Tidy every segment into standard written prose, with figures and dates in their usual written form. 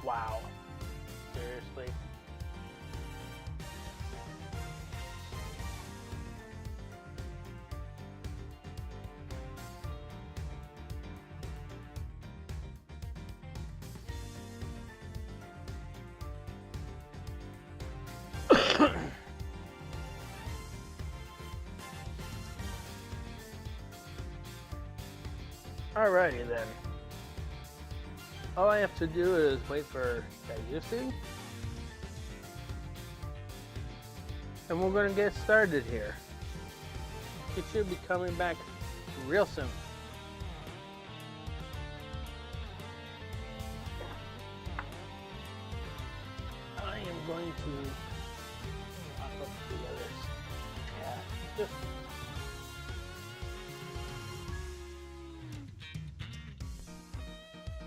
Wow. Seriously. Alrighty then. All I have to do is wait for that using. And we're going to get started here. It should be coming back real soon. I am going to pop up the others. Yeah, just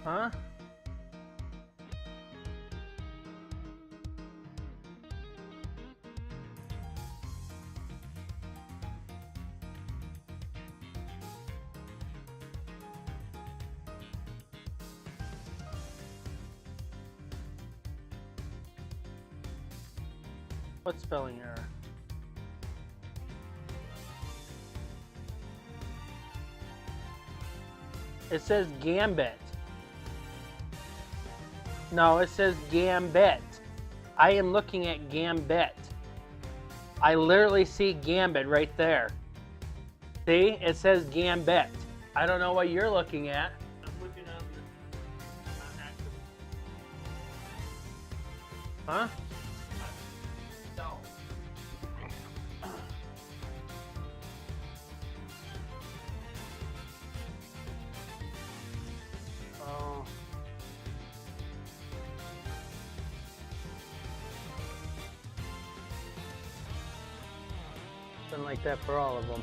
huh? What spelling error? It says Gambit. No, it says Gambit. I am looking at Gambit. I literally see Gambit right there. See? It says Gambit. I don't know what you're looking at. I'm looking on the active. Huh? No. Oh. Been like that for all of them.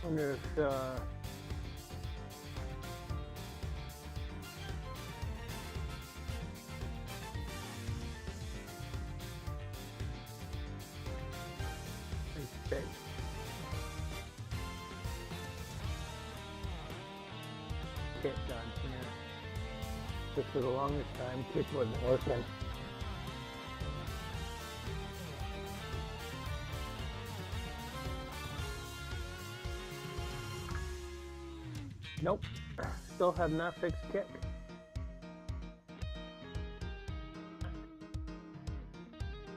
wonder if Just for the longest time, kick wasn't working. Nope, still have not fixed kick.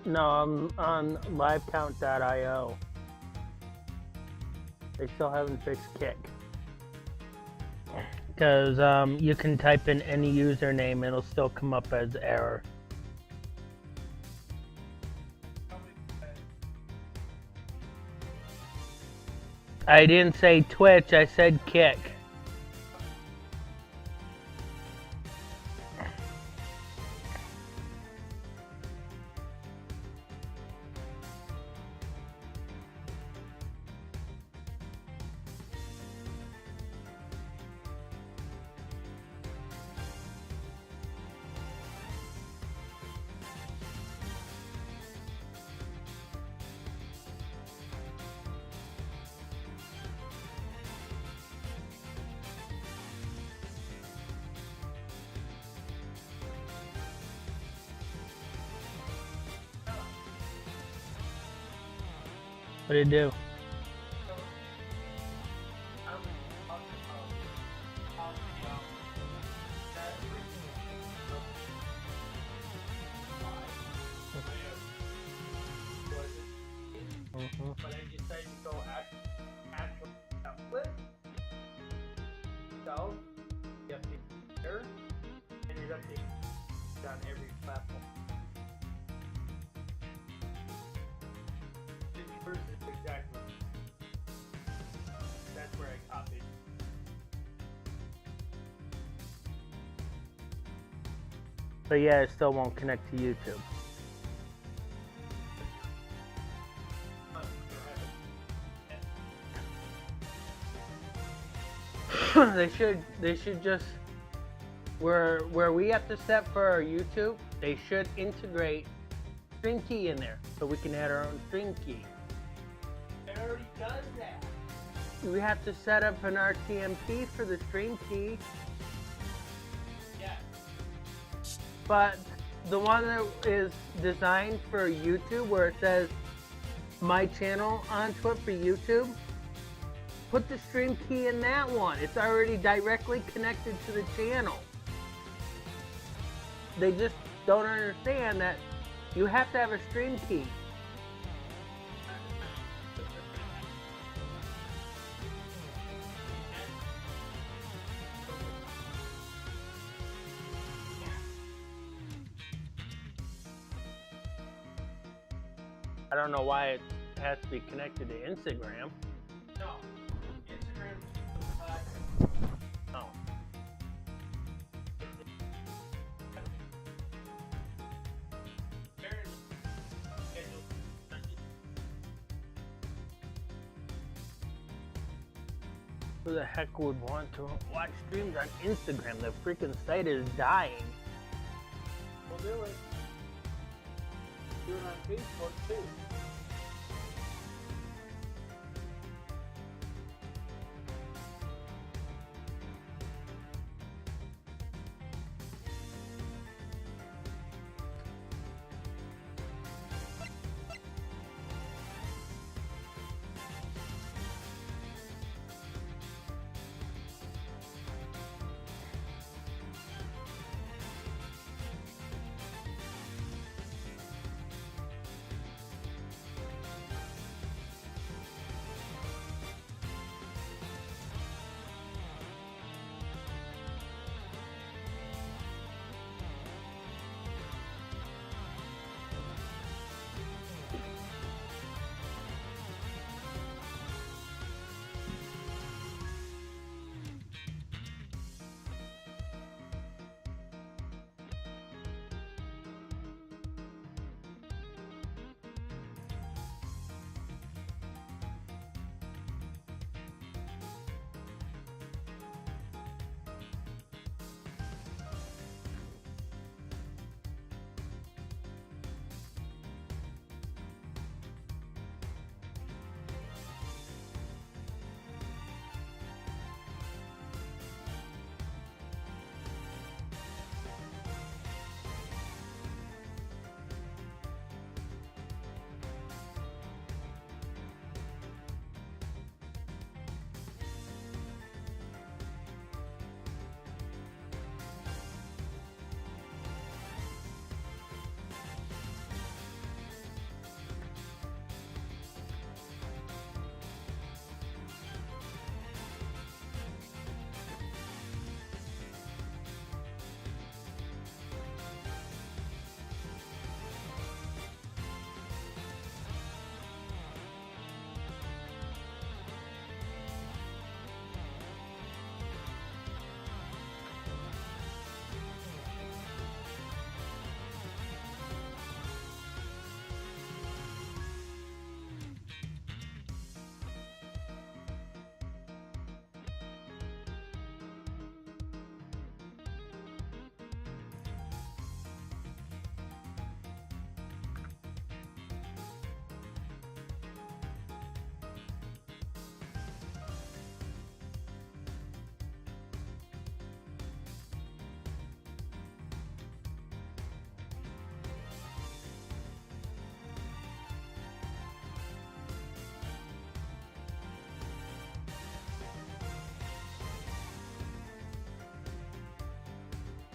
No, I'm on livecount.io. They still haven't fixed kick. Because you can type in any username, it'll still come up as error. I didn't say Twitch, I said kick. What did it do? But I decided to go actual template. So, you have to here, and you have to on every platform. This is exactly. That's where I copied. But yeah, it still won't connect to YouTube. They should just where we have to set for our YouTube, they should integrate string key in there so we can add our own string key. It already does that. We have to set up an RTMP for the string key. Yeah. But the one that is designed for YouTube where it says my channel onto it for YouTube, put the stream key in that one. It's already directly connected to the channel. They just don't understand that you have to have a stream key. I don't know why it has to be connected to Instagram. No. Instagram. No. Who the heck would want to watch streams on Instagram? The freaking site is dying. We'll do it. Do it on Facebook too.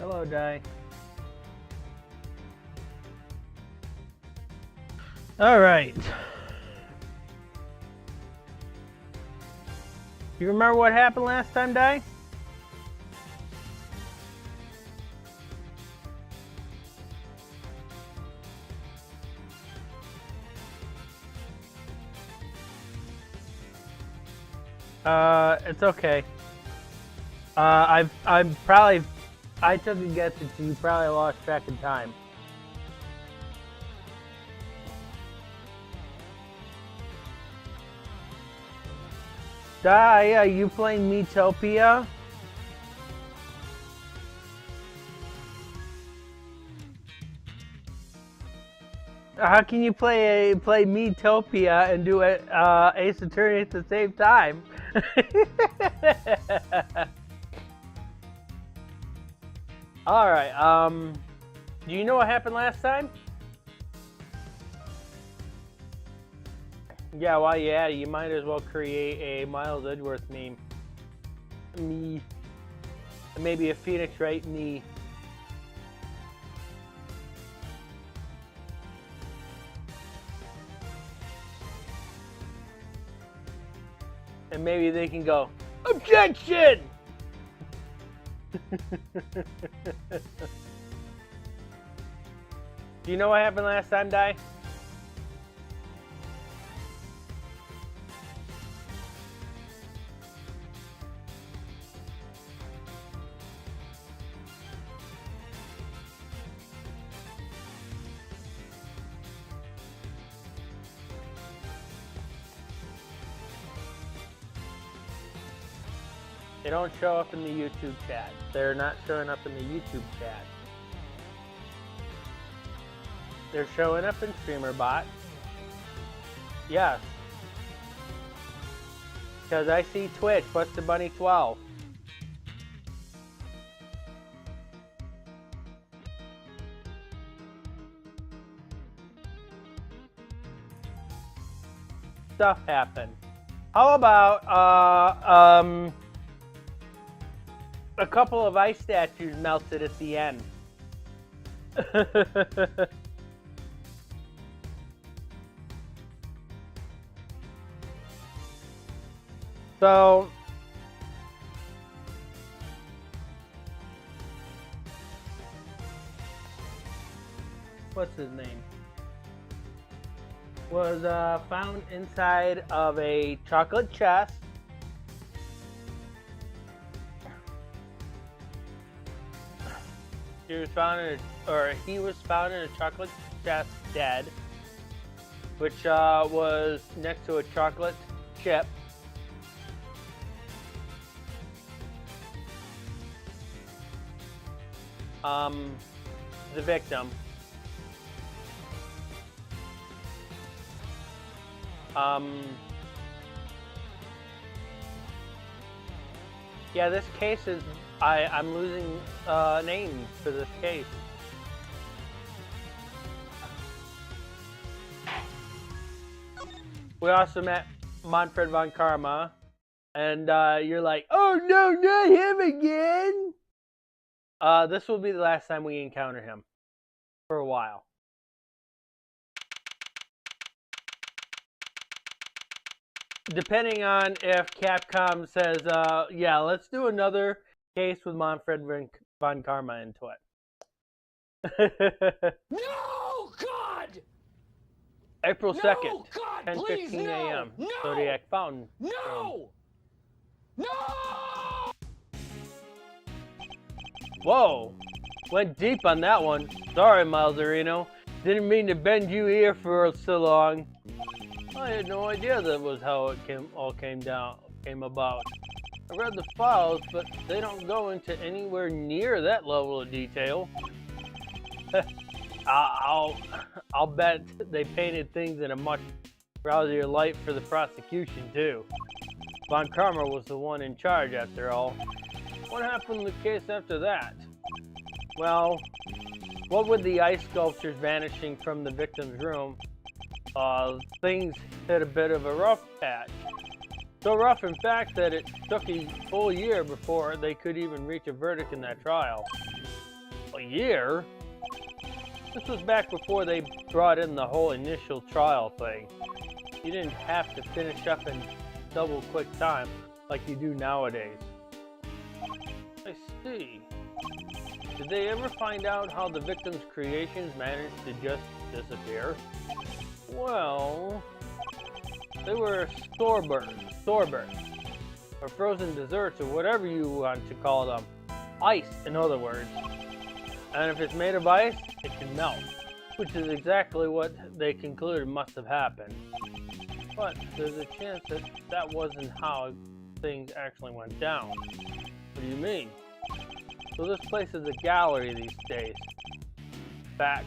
Hello, Di. All right. You remember what happened last time, Di? It's okay. I took a guess that you probably lost track of time. Di, are you playing Metopia? How can you play Metopia and do Ace Attorney at the same time? All right. Do you know what happened last time? Yeah, while you're at it, you might as well create a Miles Edgeworth meme. Me. Maybe a Phoenix Wright me. And maybe they can go, objection! Do you know what happened last time, Di? They don't show up in the YouTube chat. They're not showing up in the YouTube chat. They're showing up in StreamerBot. Yes. Because I see Twitch, Buster Bunny 12. Stuff happened. How about a couple of ice statues melted at the end? So what's his name? Was found inside of a chocolate chest. He was found in a chocolate chest dead, which was next to a chocolate chip. The victim. Yeah, this case is, I'm losing names for this case. We also met Manfred von Karma, and you're like, oh no, not him again! This will be the last time we encounter him for a while. Depending on if Capcom says, yeah, let's do another case with Manfred von Karma into it. No, God! April 2nd, no, 10:15 a.m. No! Zodiac Fountain. No! No! Whoa! Went deep on that one. Sorry, Malzerino. Didn't mean to bend you here for so long. I had no idea that was how it came about. I read the files, but they don't go into anywhere near that level of detail. I'll bet they painted things in a much rousier light for the prosecution too. Von Karma was the one in charge after all. What happened to the case after that? Well, what with the ice sculptures vanishing from the victim's room, things hit a bit of a rough patch. So rough, in fact, that it took a full year before they could even reach a verdict in that trial. A year? This was back before they brought in the whole initial trial thing. You didn't have to finish up in double quick time like you do nowadays. I see. Did they ever find out how the victim's creations managed to just disappear? Well, they were store-burnt, or frozen desserts, or whatever you want to call them. Ice, in other words. And if it's made of ice, it can melt, which is exactly what they concluded must have happened. But there's a chance that that wasn't how things actually went down. What do you mean? So this place is a gallery these days. But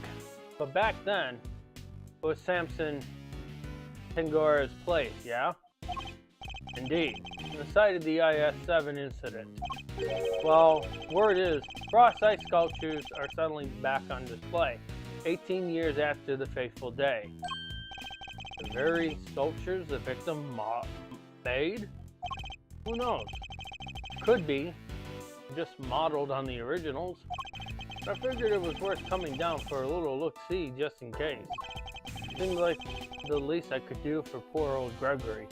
back then, it was Samson Tangora's place, yeah? Indeed, the site of the IS-7 incident. Well, word is, frost ice sculptures are suddenly back on display, 18 years after the fateful day. The very sculptures the victim made? Who knows? Could be just modeled on the originals. I figured it was worth coming down for a little look-see just in case. Seemed like the least I could do for poor old Gregory.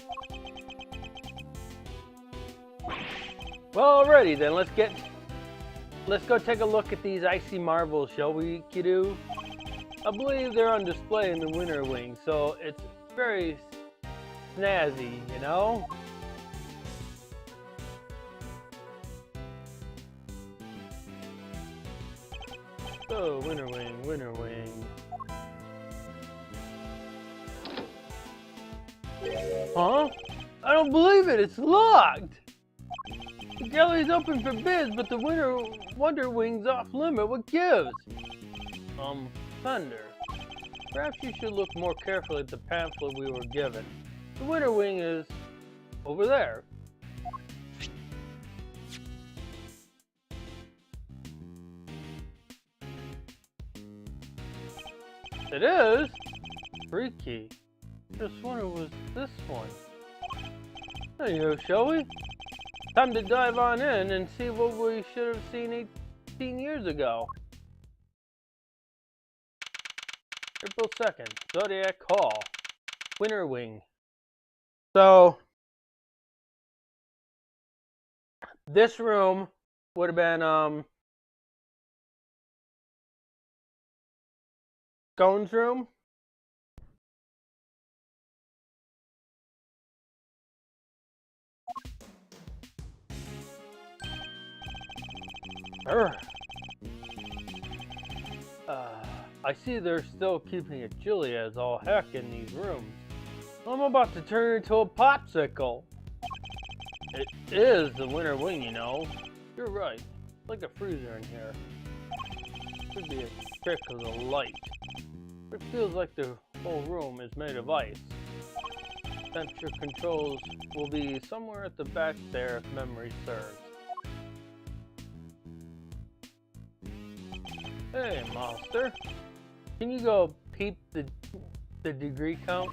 Well, alrighty then, let's go take a look at these icy marbles, shall we, kiddo? I believe they're on display in the winter wing, so it's very snazzy, you know? So, winter wing, winter wing. Huh? I don't believe it, it's locked! The gallery's open for bids, but the Wonder Wing's off limit. What gives? Thunder. Perhaps you should look more carefully at the pamphlet we were given. The Winter Wing is over there. It is? Freaky. Just wonder was this one. There you go, shall we? Time to dive on in and see what we should have seen 18 years ago. April 2nd, Zodiac Hall, Winter Wing. So, this room would have been, Scone's room. I see they're still keeping it chilly as all heck in these rooms. I'm about to turn into a popsicle. It is the winter wing, you know. You're right. It's like a freezer in here. Could be a trick of the light. It feels like the whole room is made of ice. Temperature controls will be somewhere at the back there if memory serves. Hey, monster. Can you go peep the degree count?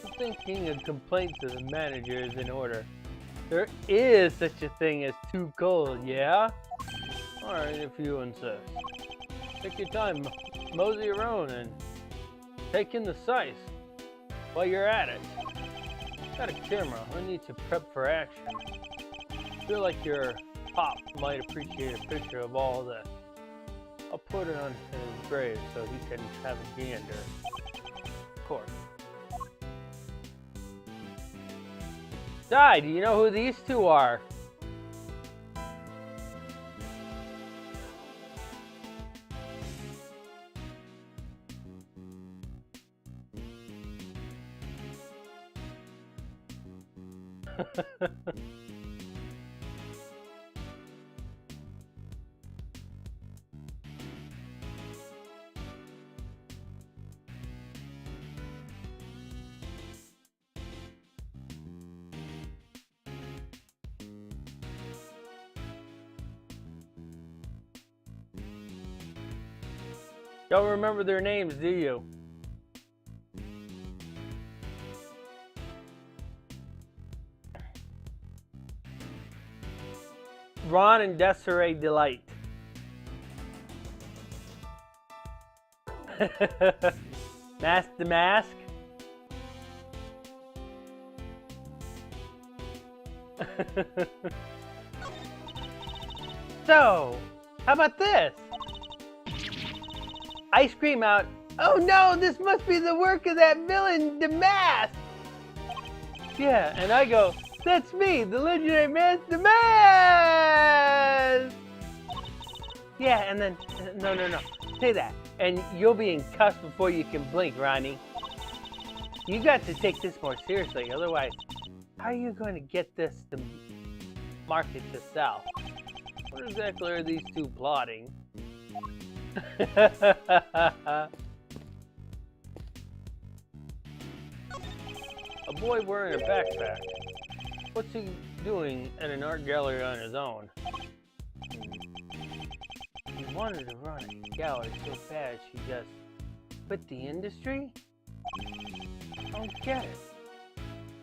I'm thinking a complaint to the manager is in order. There is such a thing as too cold, yeah? Alright, if you insist. Take your time, mosey around and take in the sights while you're at it. Got a camera, I need to prep for action. Feel like your pop might appreciate a picture of all this. I'll put it on his grave so he can have a gander. Of course. Di, do you know who these two are? Don't remember their names, do you? Ron and Desiree Delight. Mask to mask. So, how about this? I scream out, "Oh no, this must be the work of that villain, Damask!" Yeah, and I go, "That's me, the legendary man, Damask!" Yeah, and then, no, say that, and you'll be in cuffs before you can blink, Ronnie. You got to take this more seriously, otherwise, how are you going to get this to market to sell? What exactly are these two plotting? A boy wearing a backpack. What's he doing at an art gallery on his own? He wanted to run a gallery so fast she just quit the industry? I don't get it.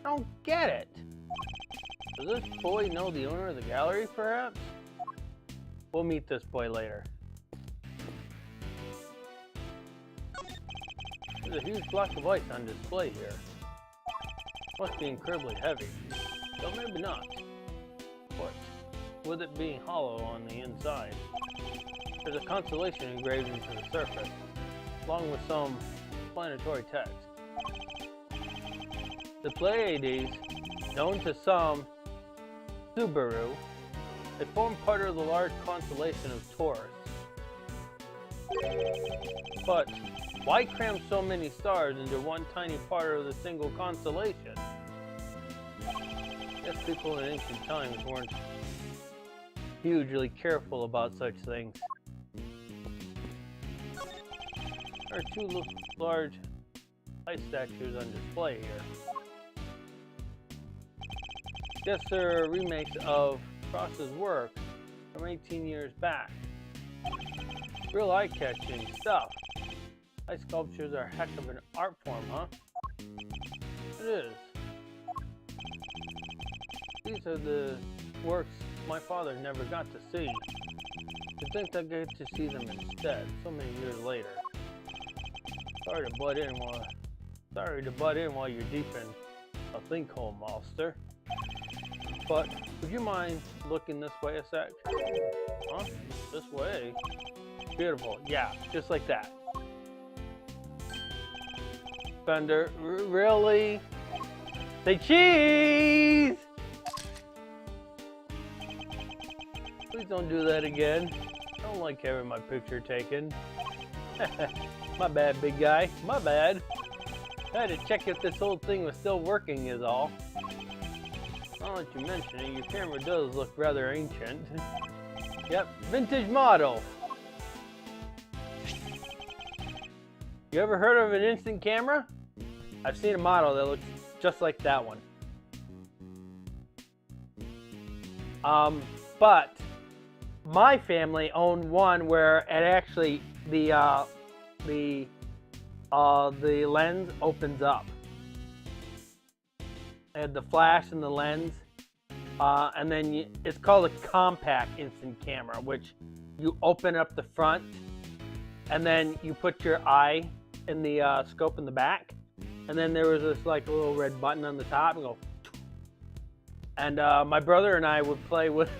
I don't get it. Does this boy know the owner of the gallery, perhaps? We'll meet this boy later. There's a huge block of ice on display here. Must be incredibly heavy. Though maybe not. But with it being hollow on the inside, there's a constellation engraved into the surface, along with some explanatory text. The Pleiades, known to some Subaru, they form part of the large constellation of Taurus. But why cram so many stars into one tiny part of the single constellation? I guess people in ancient times weren't hugely careful about such things. There are two large ice statues on display here. Guess they're remakes of Cross's work from 18 years back. Real eye-catching stuff. Ice sculptures are a heck of an art form, huh? It is. These are the works my father never got to see. You'd think I'd get to see them instead, so many years later. Sorry to butt in while you're deep in a think hole, monster. But would you mind looking this way a sec? Huh? This way? Beautiful. Yeah, just like that. Fender, really? Say cheese! Please don't do that again. I don't like having my picture taken. My bad, big guy. My bad. I had to check if this whole thing was still working is all. Now that you mention it, your camera does look rather ancient. Yep, vintage model. You ever heard of an instant camera? I've seen a model that looks just like that one. But my family owned one where it actually the lens opens up. It had the flash and the lens, and then it's called a compact instant camera, which you open up the front, and then you put your eye in the scope in the back, and then there was this like little red button on the top, and go. And my brother and I would play with,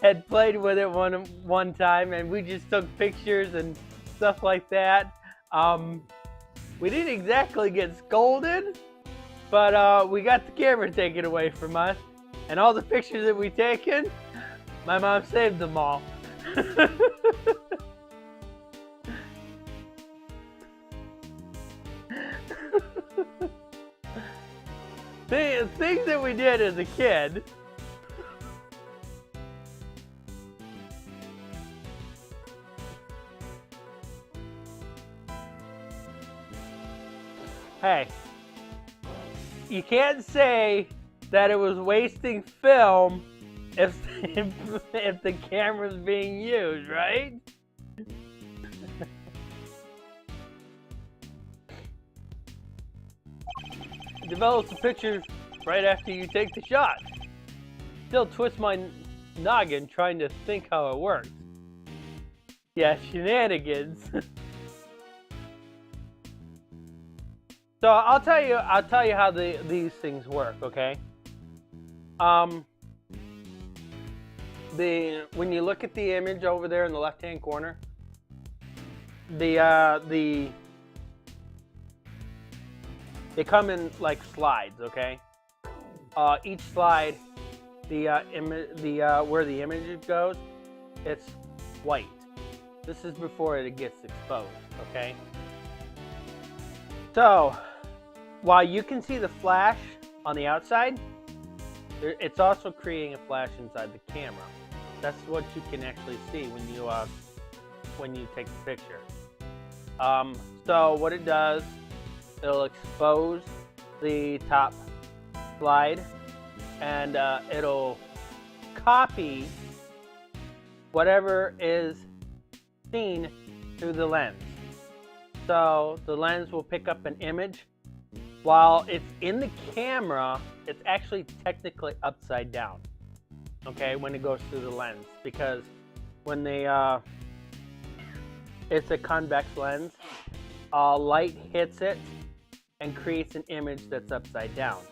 had played with it one time, and we just took pictures and stuff like that. We didn't exactly get scolded, but we got the camera taken away from us, and all the pictures that we taken, my mom saved them all. Things that we did as a kid. Hey, you can't say that it was wasting film if the camera's being used, right? It develops the picture right after you take the shot. Still twist my noggin trying to think how it works. Yeah, shenanigans. So I'll tell you how these things work, okay? When you look at the image over there in the left-hand corner, they come in like slides, okay? Each slide, where the image goes, it's white. This is before it gets exposed, okay? So, while you can see the flash on the outside, it's also creating a flash inside the camera. That's what you can actually see when you take the picture. So what it does, it'll expose the top slide, and it'll copy whatever is seen through the lens. So the lens will pick up an image. While it's in the camera, it's actually technically upside down, okay, when it goes through the lens, because when it's a convex lens, light hits it and creates an image that's upside down.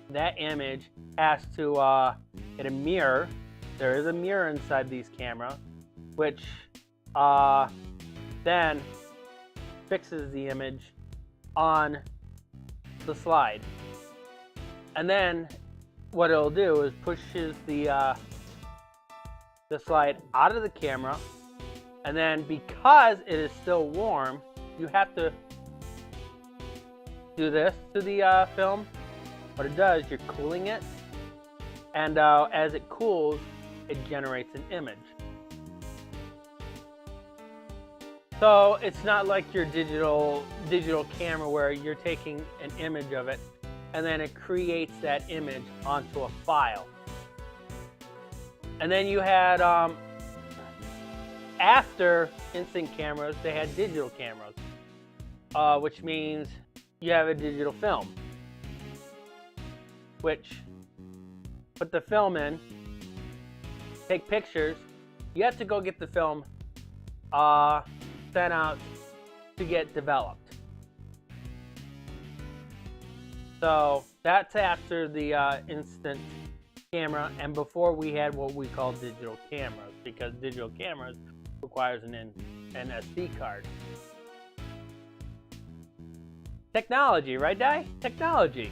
That image has to hit a mirror. There is a mirror inside these cameras, which then fixes the image on the slide. And then what it'll do is pushes the slide out of the camera, and then because it is still warm, you have to do this to the film. What it does, you're cooling it, and as it cools, it generates an image. So it's not like your digital camera where you're taking an image of it and then it creates that image onto a file. And then you had, after instant cameras, they had digital cameras, which means you have a digital film, which put the film in, take pictures. You have to go get the film sent out to get developed. So that's after the instant camera, and before we had what we call digital cameras, because digital cameras requires an SD card. Technology, right, Di? Technology.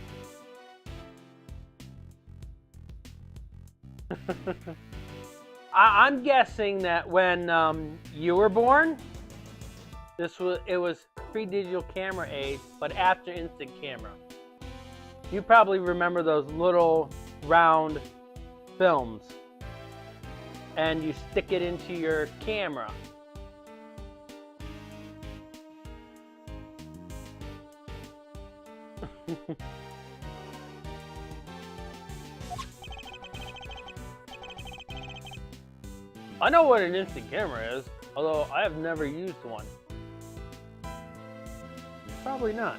I'm guessing that when you were born, it was pre-digital camera age, but after instant camera. You probably remember those little round films, and you stick it into your camera. I know what an instant camera is, although I have never used one. Probably not.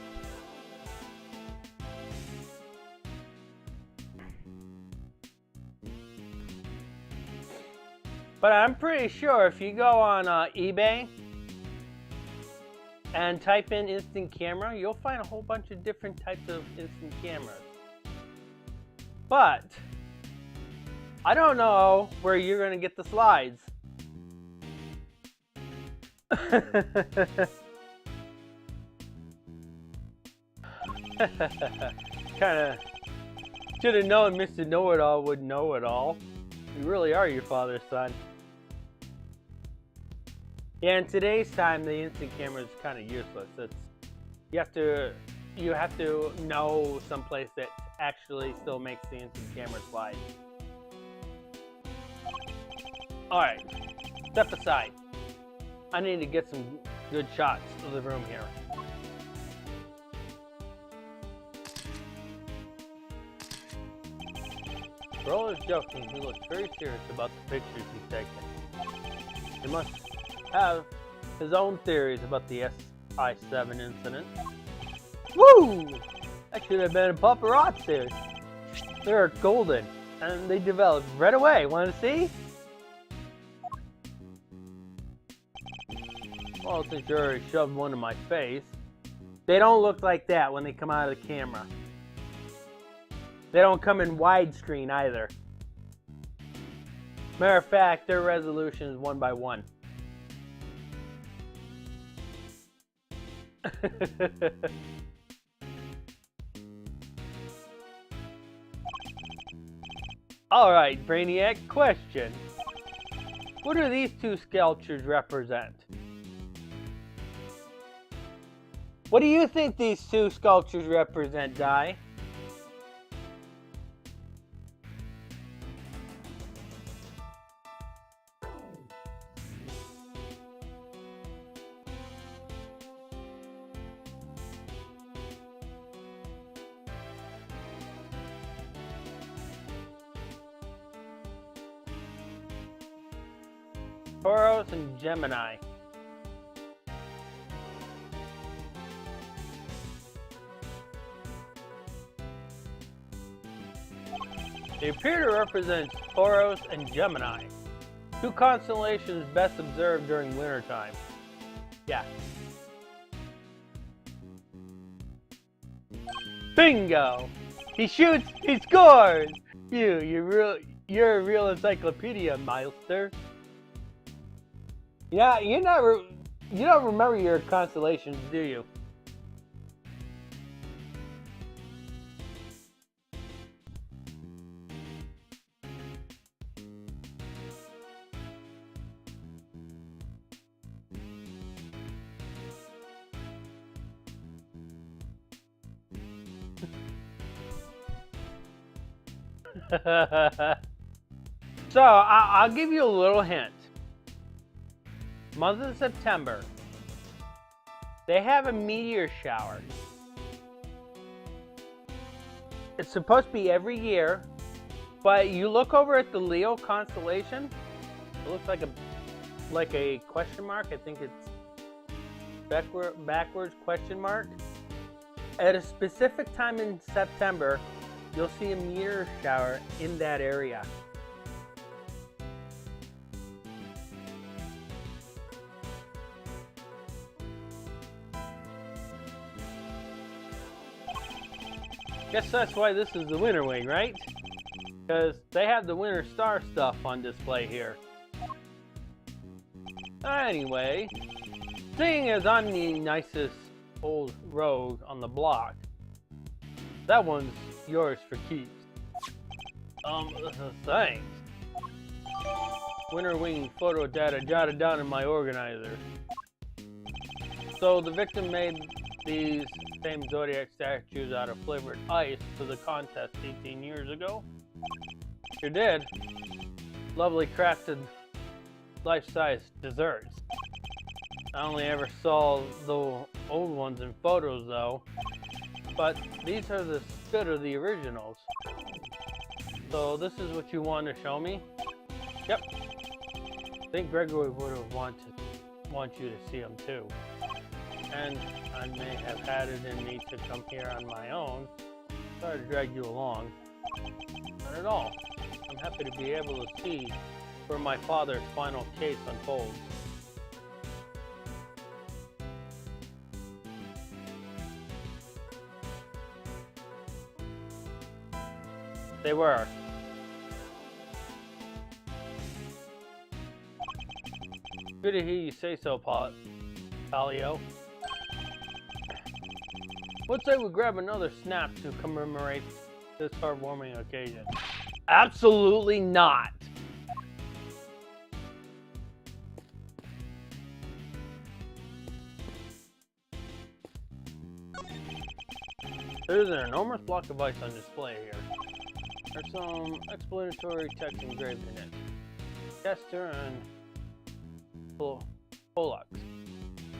But I'm pretty sure if you go on eBay and type in instant camera, you'll find a whole bunch of different types of instant cameras. But I don't know where you're going to get the slides. Kinda should have known Mr. Know-It-All would know it all. You really are your father's son. Yeah, in today's time, the instant camera is kind of useless. You have to know someplace that actually still makes the instant camera slide. All right, step aside. I need to get some good shots of the room here. For all his joking, he looks very serious about the pictures he's taking. He must have his own theories about the SI-7 incident. Woo! That should have been a paparazzi. They're golden, and they developed right away. Want to see? Well, since you already shoved one in my face, They don't look like that when they come out of the camera. They don't come in widescreen either. Matter of fact, their resolution is 1:1. Alright, Brainiac, question. What do these two sculptures represent? What do you think these two sculptures represent, Di? Taurus and Gemini. They appear to represent Taurus and Gemini, two constellations best observed during wintertime. Yeah. Bingo! He shoots, he scores! You're a real encyclopedia, Meister. Yeah, you don't remember your constellations, do you? So, I'll give you a little hint. Month of September, they have a meteor shower. It's supposed to be every year, but you look over at the Leo constellation, it looks like a question mark. I think it's backwards question mark. At a specific time in September, you'll see a meteor shower in that area. Guess that's why this is the winter wing, right? Because they have the winter star stuff on display here. Anyway, seeing as I'm the nicest old rogue on the block, that one's yours for keeps. Thanks. Winter wing photo data jotted down in my organizer. So the victim made these same Zodiac statues out of flavored ice for the contest 18 years ago. Sure did. Lovely crafted life-size desserts. I only ever saw the old ones in photos though, but these are the good of the originals. So this is what you want to show me? Yep. I think Gregory would have want you to see them too. And I may have had it in me to come here on my own. Sorry to drag you along. Not at all. I'm happy to be able to see where my father's final case unfolds. They were. Good to hear you say so, Palio. Let's say we grab another snap to commemorate this heartwarming occasion. Absolutely not. There's an enormous block of ice on display here. There's some explanatory text engraved in it. Chester and Pollux,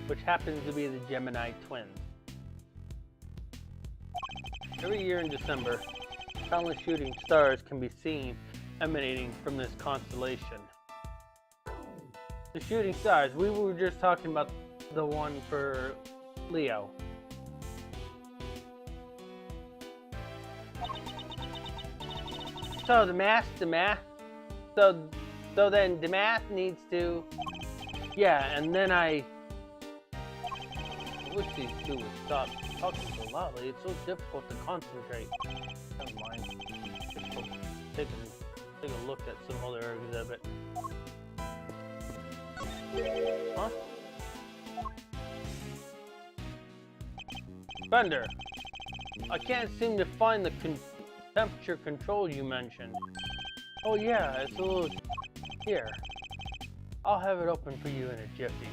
which happens to be the Gemini twins. Every year in December, countless shooting stars can be seen emanating from this constellation. The shooting stars, we were just talking about the one for Leo. So the math, so then the math needs to, yeah, and then wish these two would stop talking so loudly. It's so difficult to concentrate. Never mind. Let's go take a look at some other exhibit. Huh? Fender, I can't seem to find the temperature control you mentioned. Oh yeah, it's a little... Here. I'll have it open for you in a jiffy.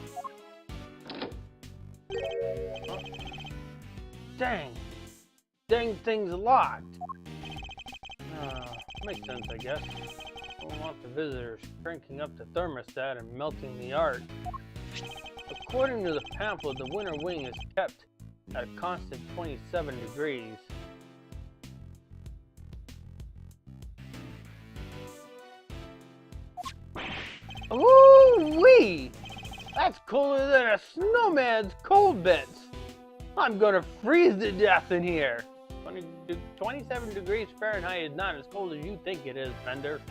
Huh? Dang! Dang thing's locked! Makes sense, I guess. Don't want the visitors cranking up the thermostat and melting the art. According to the pamphlet, the winter wing is kept at a constant 27 degrees. Ooh-wee! That's colder than a snowman's cold bits! I'm gonna freeze to death in here! 27 degrees Fahrenheit is not as cold as you think it is, Fender.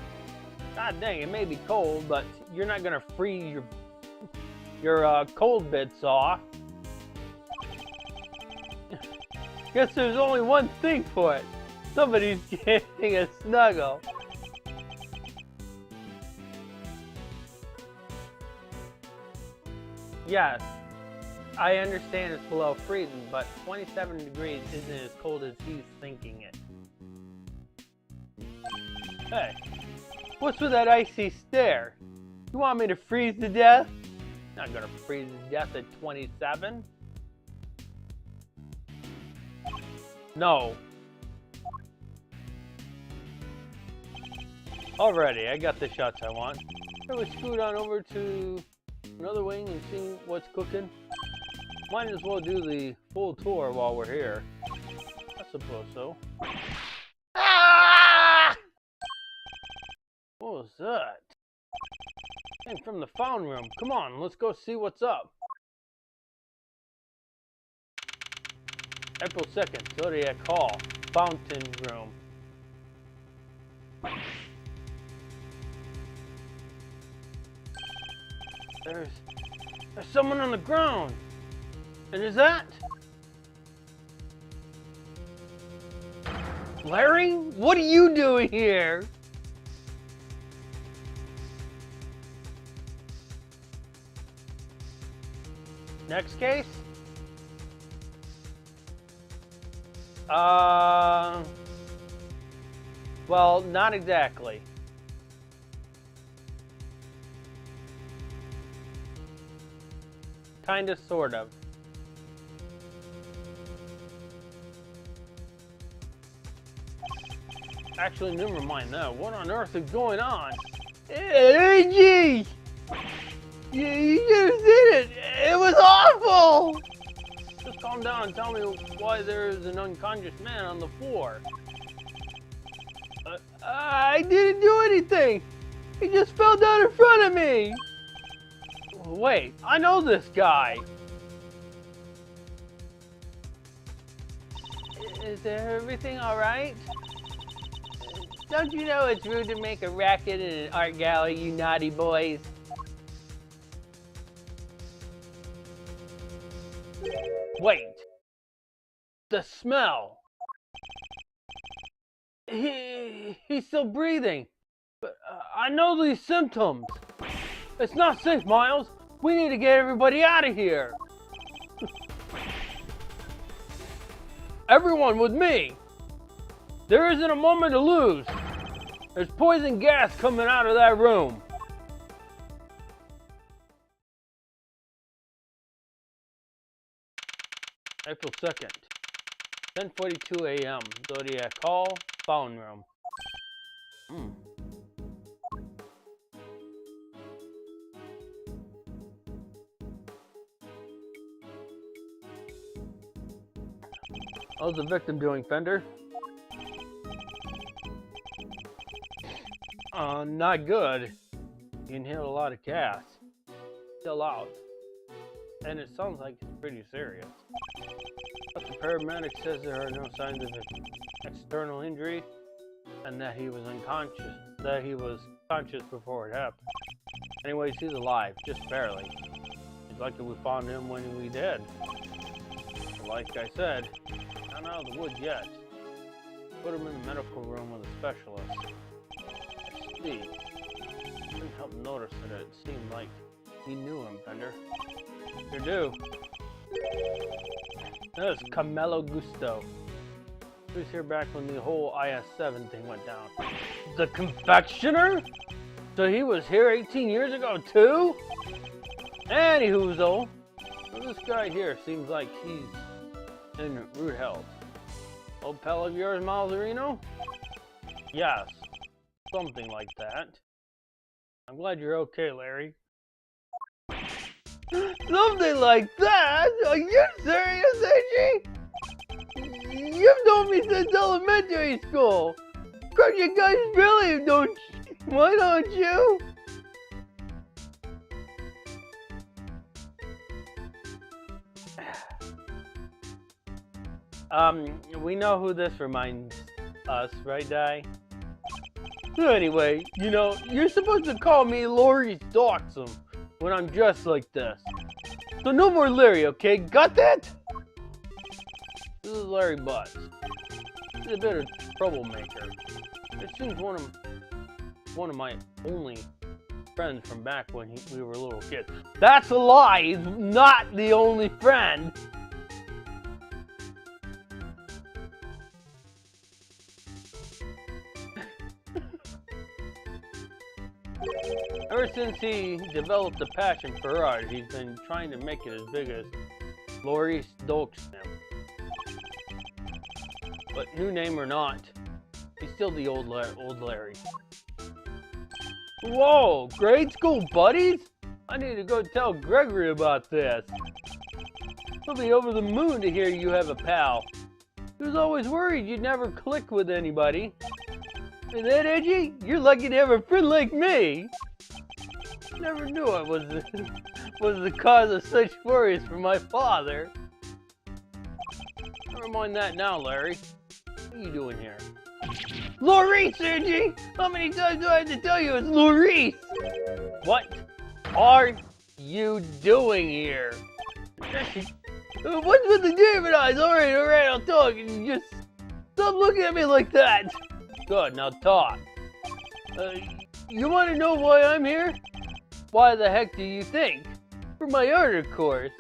God dang, it may be cold, but you're not gonna freeze your cold bits off. Guess there's only one thing for it. Somebody's getting a snuggle. Yes, I understand it's below freezing, but 27 degrees isn't as cold as he's thinking it. Hey, what's with that icy stare? You want me to freeze to death? Not gonna freeze to death at 27. No. Alrighty, I got the shots I want. I would scoot on over to another wing and see what's cooking. Might as well do the full tour while we're here. I suppose so. Ah! What was that? Came from the fountain room. Come on, let's go see what's up. April 2nd, Zodiac Hall, fountain room. There's someone on the ground. And is that Larry? What are you doing here? Next case? Well, not exactly. Kinda, sort of. Actually, never mind that. What on earth is going on? Hey, gee! You just did it! It was awful! Just calm down and tell me why there's an unconscious man on the floor. I didn't do anything! He just fell down in front of me! Wait, I know this guy! Is everything alright? Don't you know it's rude to make a racket in an art gallery, you naughty boys? Wait! The smell! He's still breathing! But I know these symptoms! It's not safe, Miles! We need to get everybody out of here! Everyone with me! There isn't a moment to lose! There's poison gas coming out of that room! April 2nd, 10:42 a.m. Zodiac Hall, phone room. How's the victim doing, Fender? Not good. He inhaled a lot of gas. Still out. And it sounds like it's pretty serious. But the paramedic says there are no signs of external injury and that he was unconscious. That he was conscious before it happened. Anyways, he's alive, just barely. It's like we found him when we did. like I said, not out of the woods yet. Put him in the medical room with a specialist. See, couldn't help notice that it seemed like he knew him, Bender. You do. This is Camelo Gusto. He was here back when the whole IS-7 thing went down. The confectioner? So he was here 18 years ago too? Anywho, though, this guy here seems like he's in rude health. Old pal of yours, Malzerino? Yes, something like that. I'm glad you're okay, Larry. Something like that? Are you serious, AG? You've known me since elementary school. Cause you guys really don't. Why don't you? We know who this reminds us, right, Di? Anyway, you know, you're supposed to call me Laurie's Doxum when I'm dressed like this. So no more Larry, okay? Got that? This is Larry Butts. He's a bit of a troublemaker. It seems one of my only friends from back when we were little kids. That's a lie! He's not the only friend! Ever since he developed a passion for art, he's been trying to make it as big as Laurie Stokesnam. But new name or not, he's still the old Larry. Whoa, grade school buddies? I need to go tell Gregory about this. He'll be over the moon to hear you have a pal. He was always worried you'd never click with anybody. Is that edgy? You're lucky to have a friend like me. Never knew I was the cause of such worries for my father. Never mind that now, Larry. What are you doing here? Laurice, Sergi! How many times do I have to tell you it's Laurice? What are you doing here? What's with the demon eyes? Alright, I'll talk. Just stop looking at me like that. Good, now talk. You want to know why I'm here? Why the heck do you think? For my art, of course.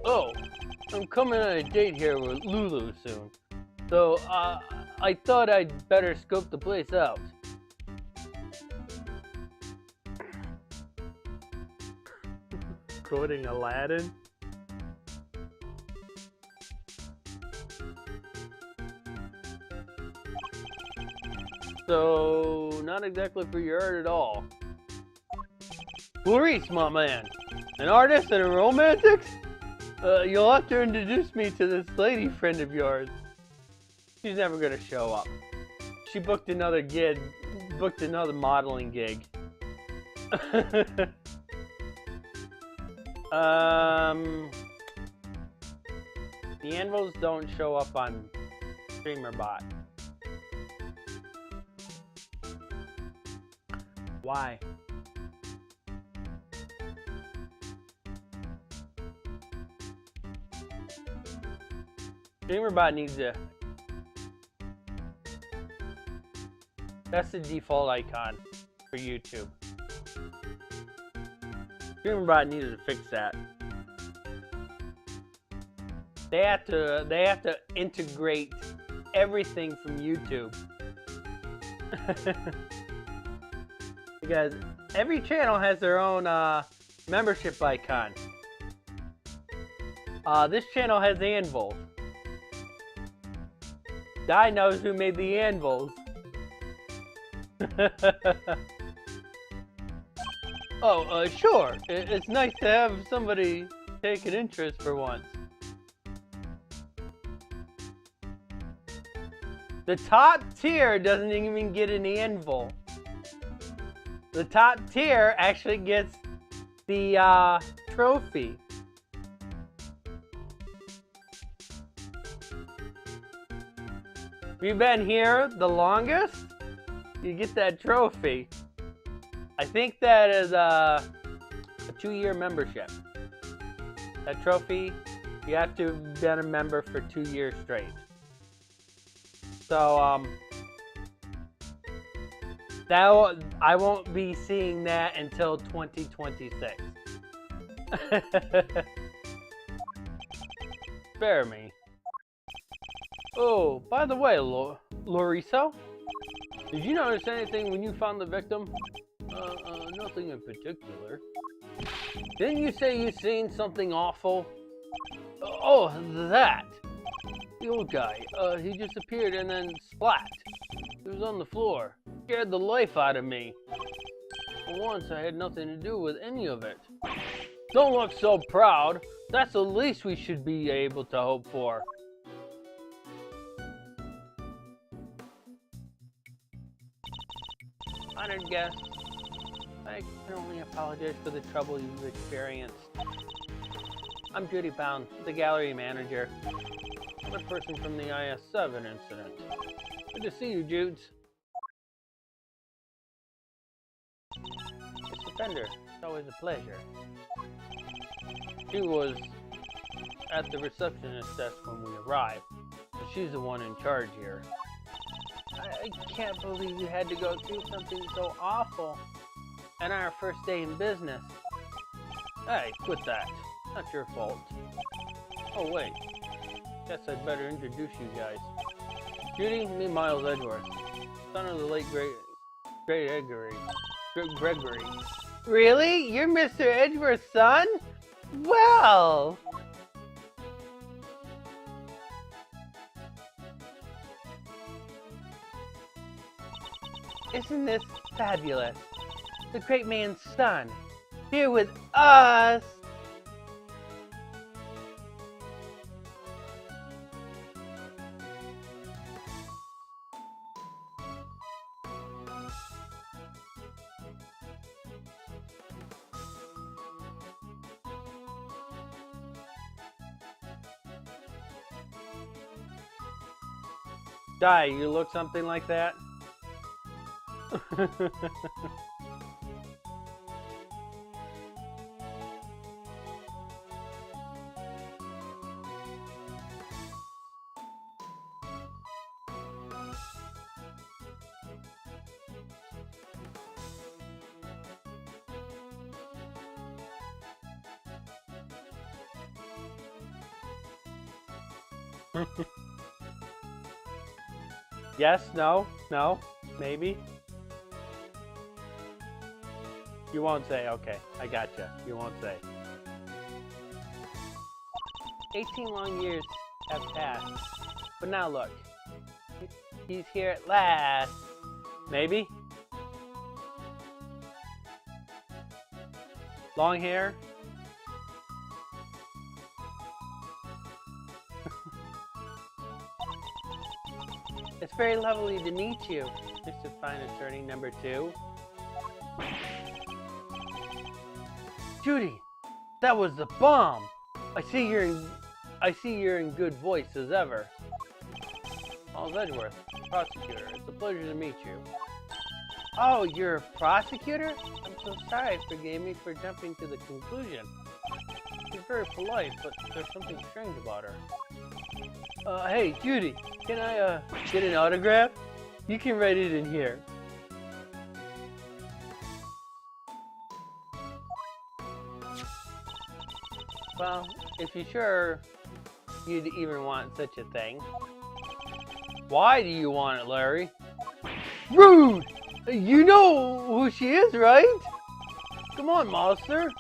Oh, I'm coming on a date here with Lulu soon. So, I thought I'd better scope the place out. Quoting Aladdin? So, not exactly for your art at all. Maurice, my man. An artist and a romantic? You'll have to introduce me to this lady friend of yours. She's never gonna show up. She booked another modeling gig. The anvils don't show up on StreamerBot. Why? StreamerBot needs a... That's the default icon for YouTube. StreamerBot needed to fix that. They have to integrate everything from YouTube. Because every channel has their own membership icon. This channel has anvils. Guy knows who made the anvils. Oh, sure. It's nice to have somebody take an interest for once. The top tier doesn't even get an anvil. The top tier actually gets the trophy. If you've been here the longest, you get that trophy. I think that is a 2-year membership. That trophy You have to have been a member for 2 years straight. So, I won't be seeing that until 2026. Spare me. Oh, by the way, Loriso, did you notice anything when you found the victim? Nothing in particular. Didn't you say you seen something awful? Oh, that! The old guy, he just appeared and then splat. He was on the floor. Scared the life out of me. For once, I had nothing to do with any of it. Don't look so proud. That's the least we should be able to hope for. Honored guest, I can only apologize for the trouble you've experienced. I'm Judy Pound, the gallery manager. I'm a person from the IS-7 incident. Good to see you, Judes. Mr. Fender, it's always a pleasure. She was at the receptionist desk when we arrived, but she's the one in charge here. I can't believe you had to go through something so awful on our first day in business. Hey, quit that. Not your fault. Oh wait, guess I'd better introduce you guys. Judy, me Miles Edgeworth, son of the late great Gregory. Really? You're Mr. Edgeworth's son? Well! Isn't this fabulous? The great man's son, here with us! Di, you look something like that? Yes, no, maybe. You won't say, okay, I gotcha. You won't say. 18 long years have passed, but now look, he's here at last. Maybe? Long hair? It's very lovely to meet you, Mr. Fine Attorney number 2. Judy, that was the bomb! I see you're in good voice as ever. Miles Edgeworth, Prosecutor. It's a pleasure to meet you. Oh, you're a prosecutor? I'm so sorry I forgave me for jumping to the conclusion. She's very polite, but there's something strange about her. Hey, Judy, can I, get an autograph? You can write it in here. Well, if you're sure you'd even want such a thing. Why do you want it, Larry? Rude! You know who she is, right? Come on, monster.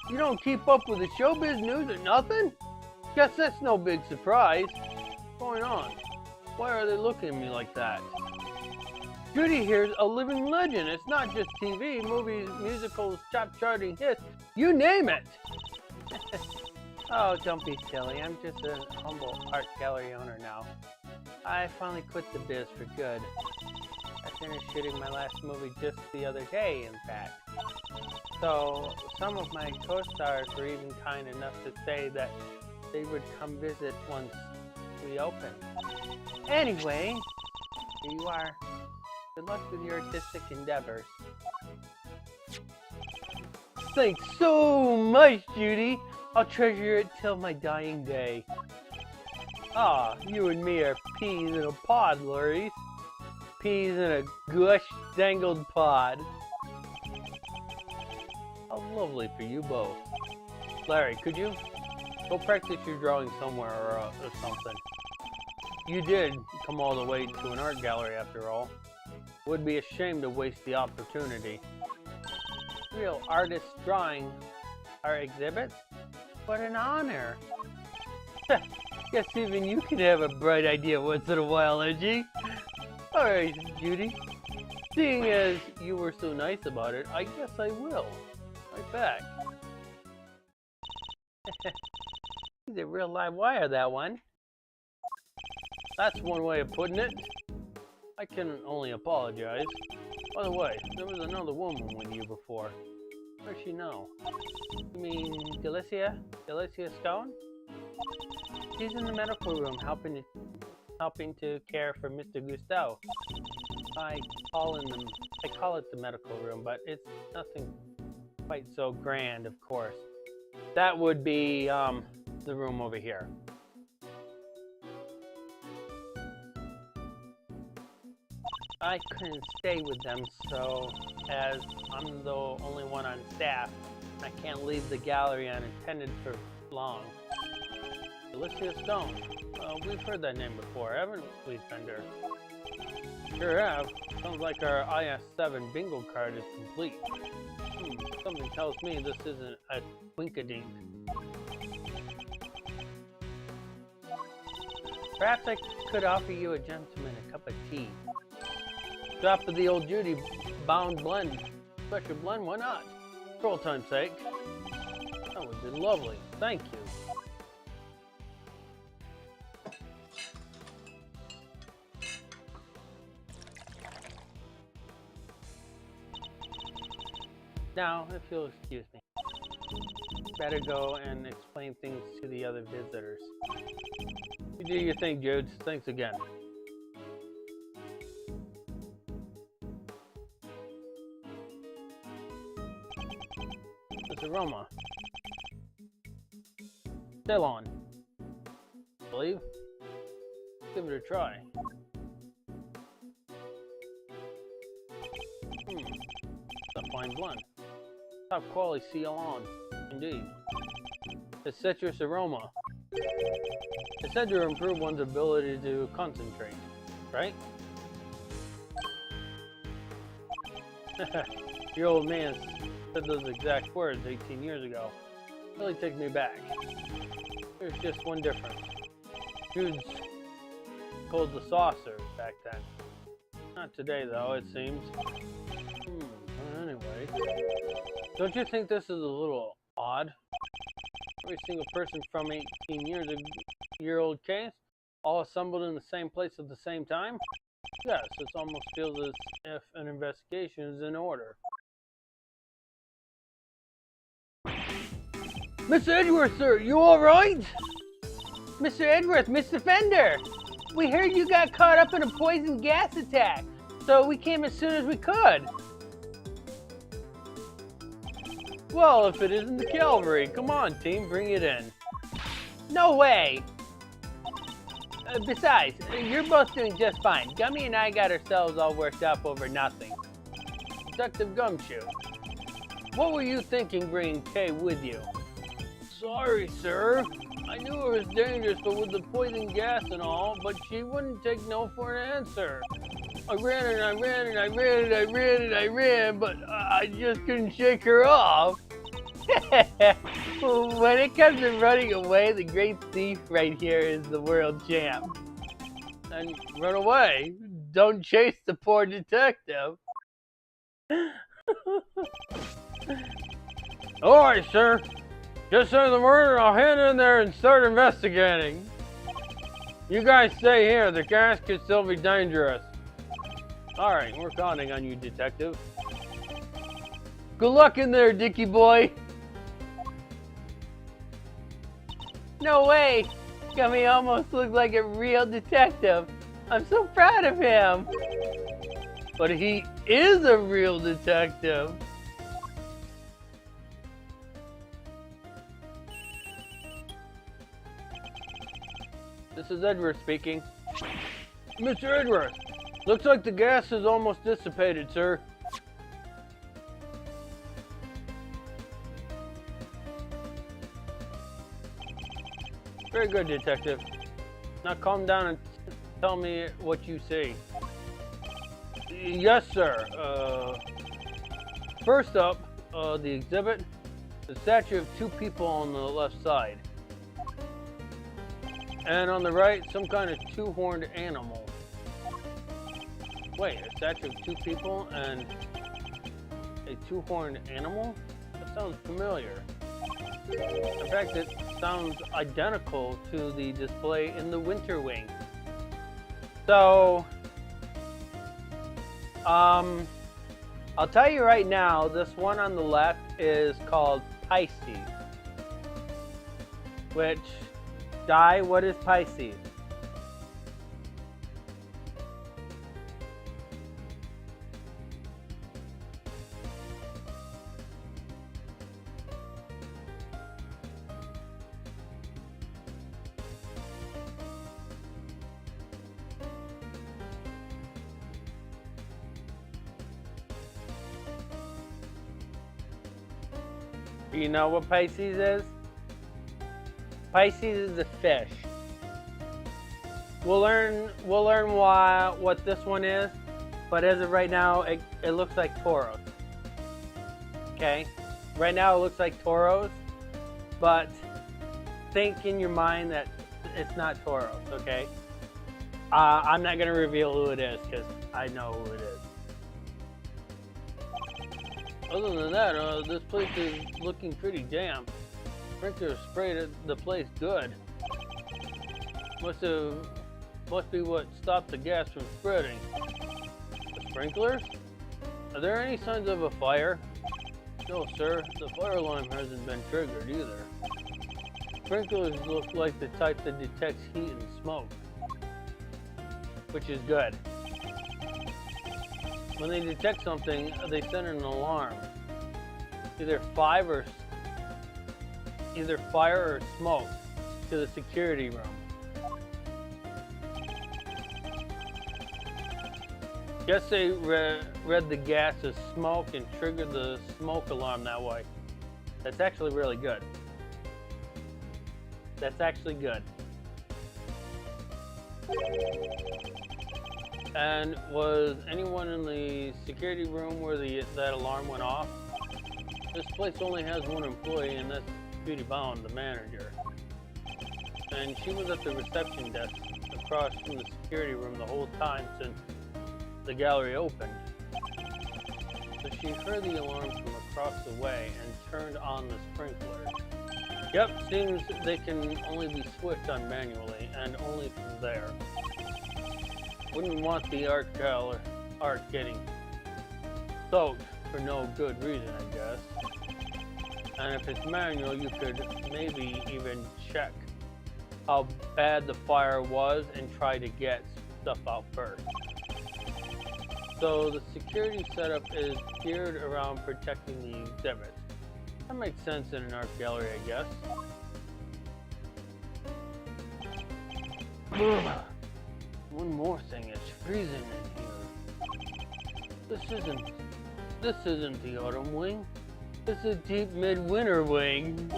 You don't keep up with the showbiz news or nothing? Guess that's no big surprise. What's going on? Why are they looking at me like that? Judy here's a living legend. It's not just TV, movies, musicals, chart-charting hits, you name it. Oh, don't be silly. I'm just a humble art gallery owner now. I finally quit the biz for good. I finished shooting my last movie just the other day, in fact. So, some of my co-stars were even kind enough to say that they would come visit once we open. Anyway, here you are. Good luck with your artistic endeavors. Thanks so much, Judy. I'll treasure it till my dying day. Ah, you and me are peas in a pod, Lurries. Peas in a gush-dangled pod. How lovely for you both. Larry, could you go practice your drawing somewhere or something? You did come all the way to an art gallery after all. Would be a shame to waste the opportunity. Real artist drawing our exhibits? What an honor! Guess even you can have a bright idea once in a while, Edgy. Alright, Judy. Seeing as you were so nice about it, I guess I will. Right back. He's a real live wire, that one. That's one way of putting it. I can only apologize. By the way, there was another woman with you before. Where's she now? You mean Delicia? Delicia Stone? She's in the medical room helping to care for Mr. Gusteau. I call it the medical room, but it's nothing quite so grand, of course. That would be the room over here. I couldn't stay with them, so as I'm the only one on staff, I can't leave the gallery unattended for long. Delicia Stone. We've heard that name before, haven't we, Fender? Sure have. Sounds like our IS-7 bingo card is complete. Something tells me this isn't a twinkadink. Perhaps I could offer you a gentleman a cup of tea. Drop of the old Judy bound blend. Special blend, why not? For old time's sake. That would be lovely. Thank you. Now, if you'll excuse me, better go and explain things to the other visitors. You do your thing, Jude. Thanks again. This aroma. Still on. Believe? Give it a try. It's a fine blend. Top quality seal on. Indeed. The citrus aroma. It's said to improve one's ability to concentrate, right? Your old man said those exact words 18 years ago. Really takes me back. There's just one difference. Jude's called the saucer back then. Not today, though, it seems. Anyway, don't you think this is a little odd? Every single person from 18-year-old case, all assembled in the same place at the same time? Yes, it almost feels as if an investigation is in order. Mr. Edgeworth, sir, you alright? Mr. Edgeworth, Mr. Fender! We heard you got caught up in a poison gas attack, so we came as soon as we could. Well, if it isn't the cavalry, come on, team, bring it in. No way! Besides, you're both doing just fine. Gummy and I got ourselves all worked up over nothing. Detective Gumshoe, what were you thinking bringing Kay with you? Sorry, sir. I knew it was dangerous, but with the poison gas and all, but she wouldn't take no for an answer. I ran and I ran and I ran and I ran and I ran, but I just couldn't shake her off. When it comes to running away, the great thief right here is the world champ. And run away. Don't chase the poor detective. Alright, sir. Just say the word and I'll head in there and start investigating. You guys stay here. The gas could still be dangerous. Alright, we're counting on you, detective. Good luck in there, Dickie boy. No way! Gummy almost looked like a real detective. I'm so proud of him. But he is a real detective. this is Edgeworth speaking. Mr. Edgeworth, looks like the gas is almost dissipated, sir. Very good, detective. Now calm down and tell me what you see. Yes, sir. First up, the exhibit, the statue of two people on the left side. And on the right, some kind of two-horned animal. Wait, a statue of two people and a two-horned animal? That sounds familiar. In fact, it sounds identical to the display in the Winter Wing. So, I'll tell you right now, this one on the left is called Pisces. Which, Di, what is Pisces? Do you know what Pisces is? Pisces is a fish. We'll learn what this one is, but as of right now, it looks like Tauros. Okay? Right now it looks like Tauros, but think in your mind that it's not Tauros, okay? I'm not going to reveal who it is, because I know who it is. Other than that, this place is looking pretty damp. Sprinkler sprayed the place good. Must be what stopped the gas from spreading. The sprinklers? Are there any signs of a fire? No, sir. The fire alarm hasn't been triggered either. Sprinklers look like the type that detects heat and smoke, which is good. When they detect something, they send an alarm. Either fire or smoke to the security room. Guess they read the gas as smoke and triggered the smoke alarm that way. That's actually really good. That's actually good. And was anyone in the security room where that alarm went off? This place only has one employee, and that's Judy Bound, the manager. And she was at the reception desk across from the security room the whole time since the gallery opened. So she heard the alarm from across the way and turned on the sprinkler. Yep, seems they can only be switched on manually, and only from there. Wouldn't want the art getting soaked for no good reason, I guess. And if it's manual, you could maybe even check how bad the fire was and try to get stuff out first. So the security setup is geared around protecting the exhibits. That makes sense in an art gallery, I guess. One more thing, it's freezing in here. This isn't the autumn wing. This is deep midwinter wing.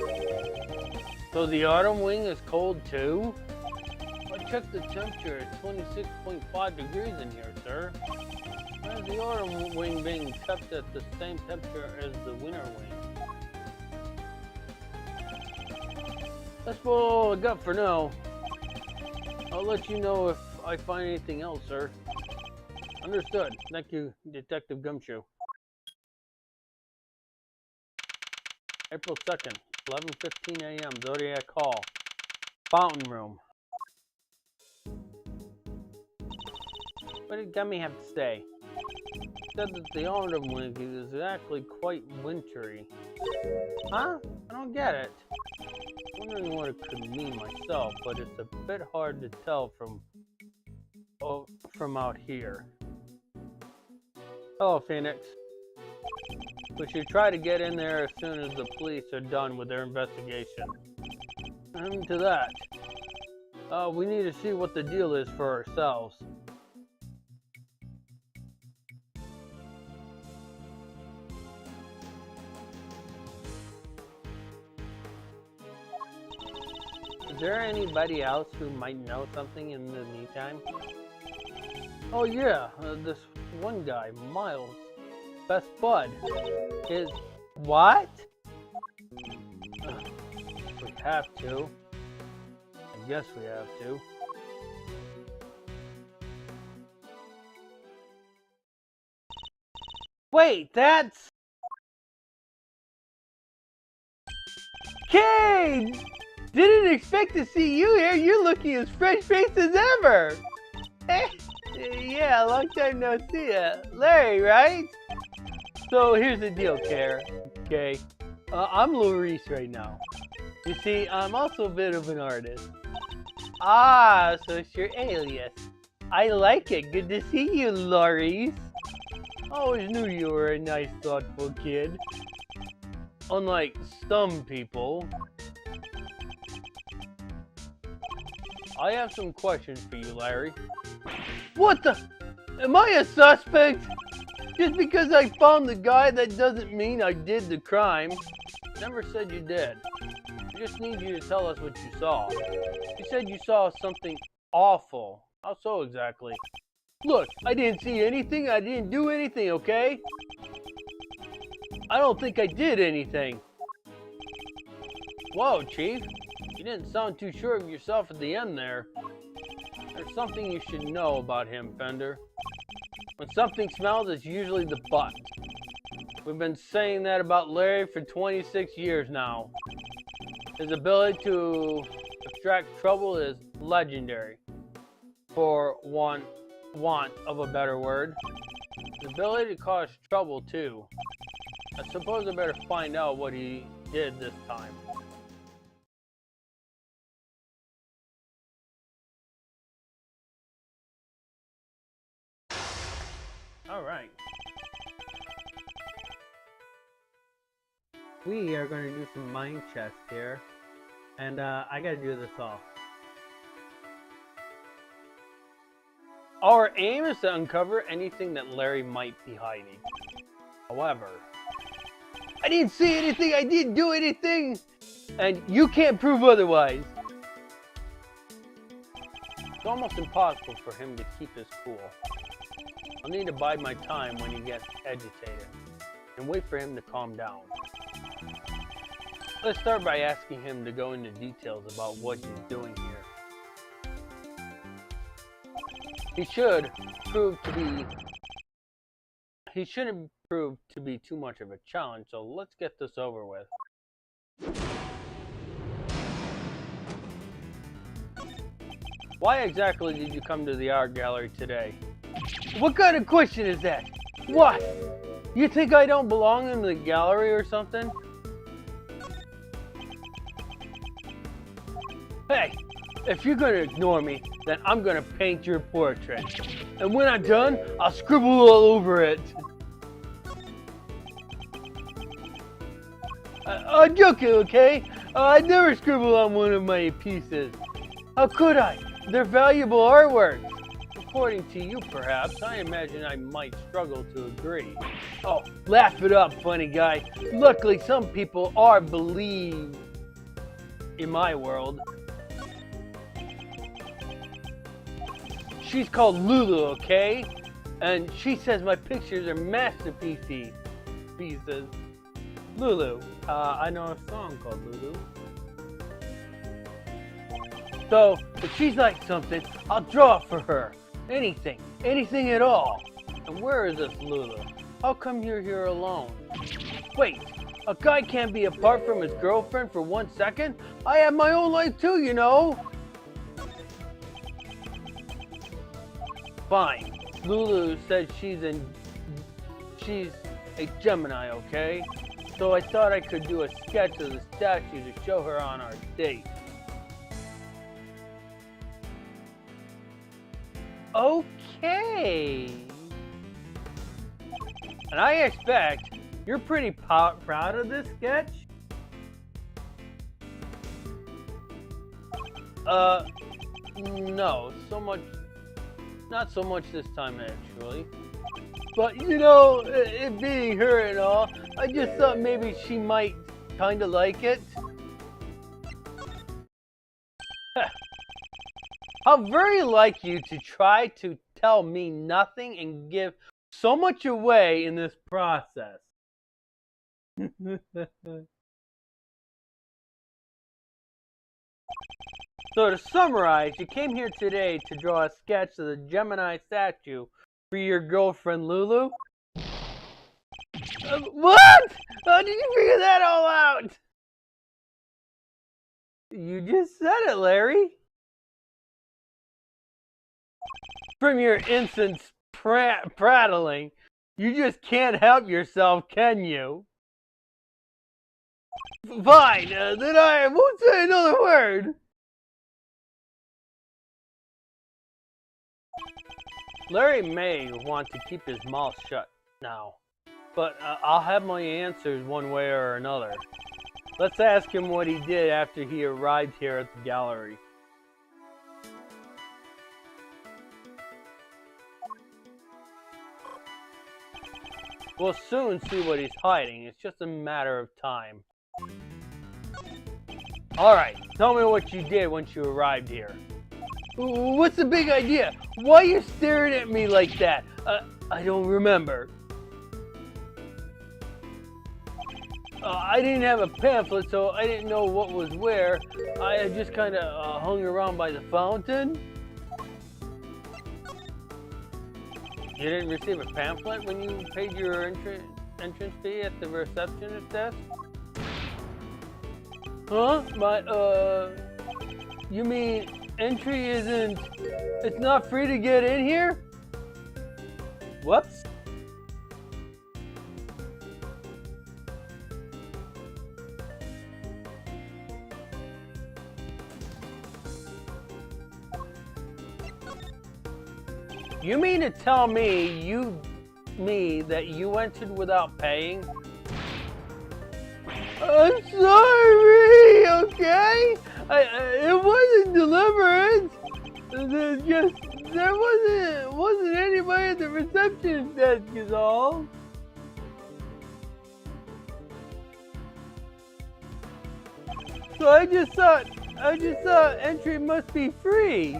So the autumn wing is cold too? I checked the temperature at 26.5 degrees in here, sir. Why is the autumn wing being kept at the same temperature as the winter wing? That's all I got for now. I'll let you know if I find anything else, sir. Understood. Thank you, Detective Gumshoe. April 2nd, 11:15 a.m., Zodiac Hall. Fountain Room. Where did Gummy have to stay? He said that the autumn wing is actually quite wintry. Huh? I don't get it. I'm wondering what it could mean myself, but it's a bit hard to tell from out here. Hello, Phoenix. We should try to get in there as soon as the police are done with their investigation. And to that. We need to see what the deal is for ourselves. Is there anybody else who might know something in the meantime? Oh yeah, this one guy, Miles, best bud, is... What? We have to. I guess we have to. Wait, that's... Kane! Didn't expect to see you here. You're looking as fresh-faced as ever. Yeah, long time no see ya. Larry, right? So here's the deal, Care. Okay, I'm Maurice right now. You see, I'm also a bit of an artist. Ah, so it's your alias. I like it. Good to see you, Maurice. Always knew you were a nice, thoughtful kid. Unlike some people. I have some questions for you, Larry. What the? Am I a suspect? Just because I found the guy, that doesn't mean I did the crime. Never said you did. I just need you to tell us what you saw. You said you saw something awful. How so exactly? Look, I didn't see anything. I didn't do anything, okay? I don't think I did anything. Whoa, Chief. You didn't sound too sure of yourself at the end there. There's something you should know about him, Fender. When something smells, it's usually the butt. We've been saying that about Larry for 26 years now. His ability to extract trouble is legendary, for want of a better word. His ability to cause trouble, too. I suppose I better find out what he did this time. Alright. We are going to do some mind chess here. And I gotta do this all. Our aim is to uncover anything that Larry might be hiding. However, I didn't see anything, I didn't do anything! And you can't prove otherwise. It's almost impossible for him to keep his cool. I'll need to bide my time when he gets agitated, and wait for him to calm down. Let's start by asking him to go into details about what he's doing here. He shouldn't prove to be too much of a challenge, so let's get this over with. Why exactly did you come to the art gallery today? What kind of question is that? What? You think I don't belong in the gallery or something? Hey, if you're gonna ignore me, then I'm gonna paint your portrait. And when I'm done, I'll scribble all over it. I'm joking, okay? I'd never scribble on one of my pieces. How could I? They're valuable artwork. According to you, perhaps, I imagine I might struggle to agree. Oh, laugh it up, funny guy. Luckily, some people are believed in my world. She's called Lulu, okay? And she says my pictures are masterpieces. Lulu. I know a song called Lulu. So, if she's like something, I'll draw it for her. Anything. Anything at all. And where is this Lulu? How come you're here alone? Wait, a guy can't be apart from his girlfriend for 1 second? I have my own life too, you know. Fine. Lulu said she's a Gemini, okay? So I thought I could do a sketch of the statue to show her on our date. Okay. And I expect you're pretty proud of this sketch? No, not so much this time actually. But you know, it being her and all, I just thought maybe she might kinda like it. How very like you to try to tell me nothing and give so much away in this process. So to summarize, you came here today to draw a sketch of the Gemini statue for your girlfriend Lulu? What? How did you figure that all out? You just said it, Larry. From your instant prattling, you just can't help yourself, can you? Fine, then I won't say another word. Larry may want to keep his mouth shut now, but I'll have my answers one way or another. Let's ask him what he did after he arrived here at the gallery. We'll soon see what he's hiding. It's just a matter of time. Alright, tell me what you did once you arrived here. What's the big idea? Why are you staring at me like that? I don't remember. I didn't have a pamphlet, so I didn't know what was where. I just kind of hung around by the fountain. You didn't receive a pamphlet when you paid your entrance fee at the receptionist desk? Huh? You mean entry isn't... It's not free to get in here? Whoops. You mean to tell me that you entered without paying? I'm sorry, okay? It wasn't deliverance. There wasn't anybody at the reception desk is all. So I just thought entry must be free.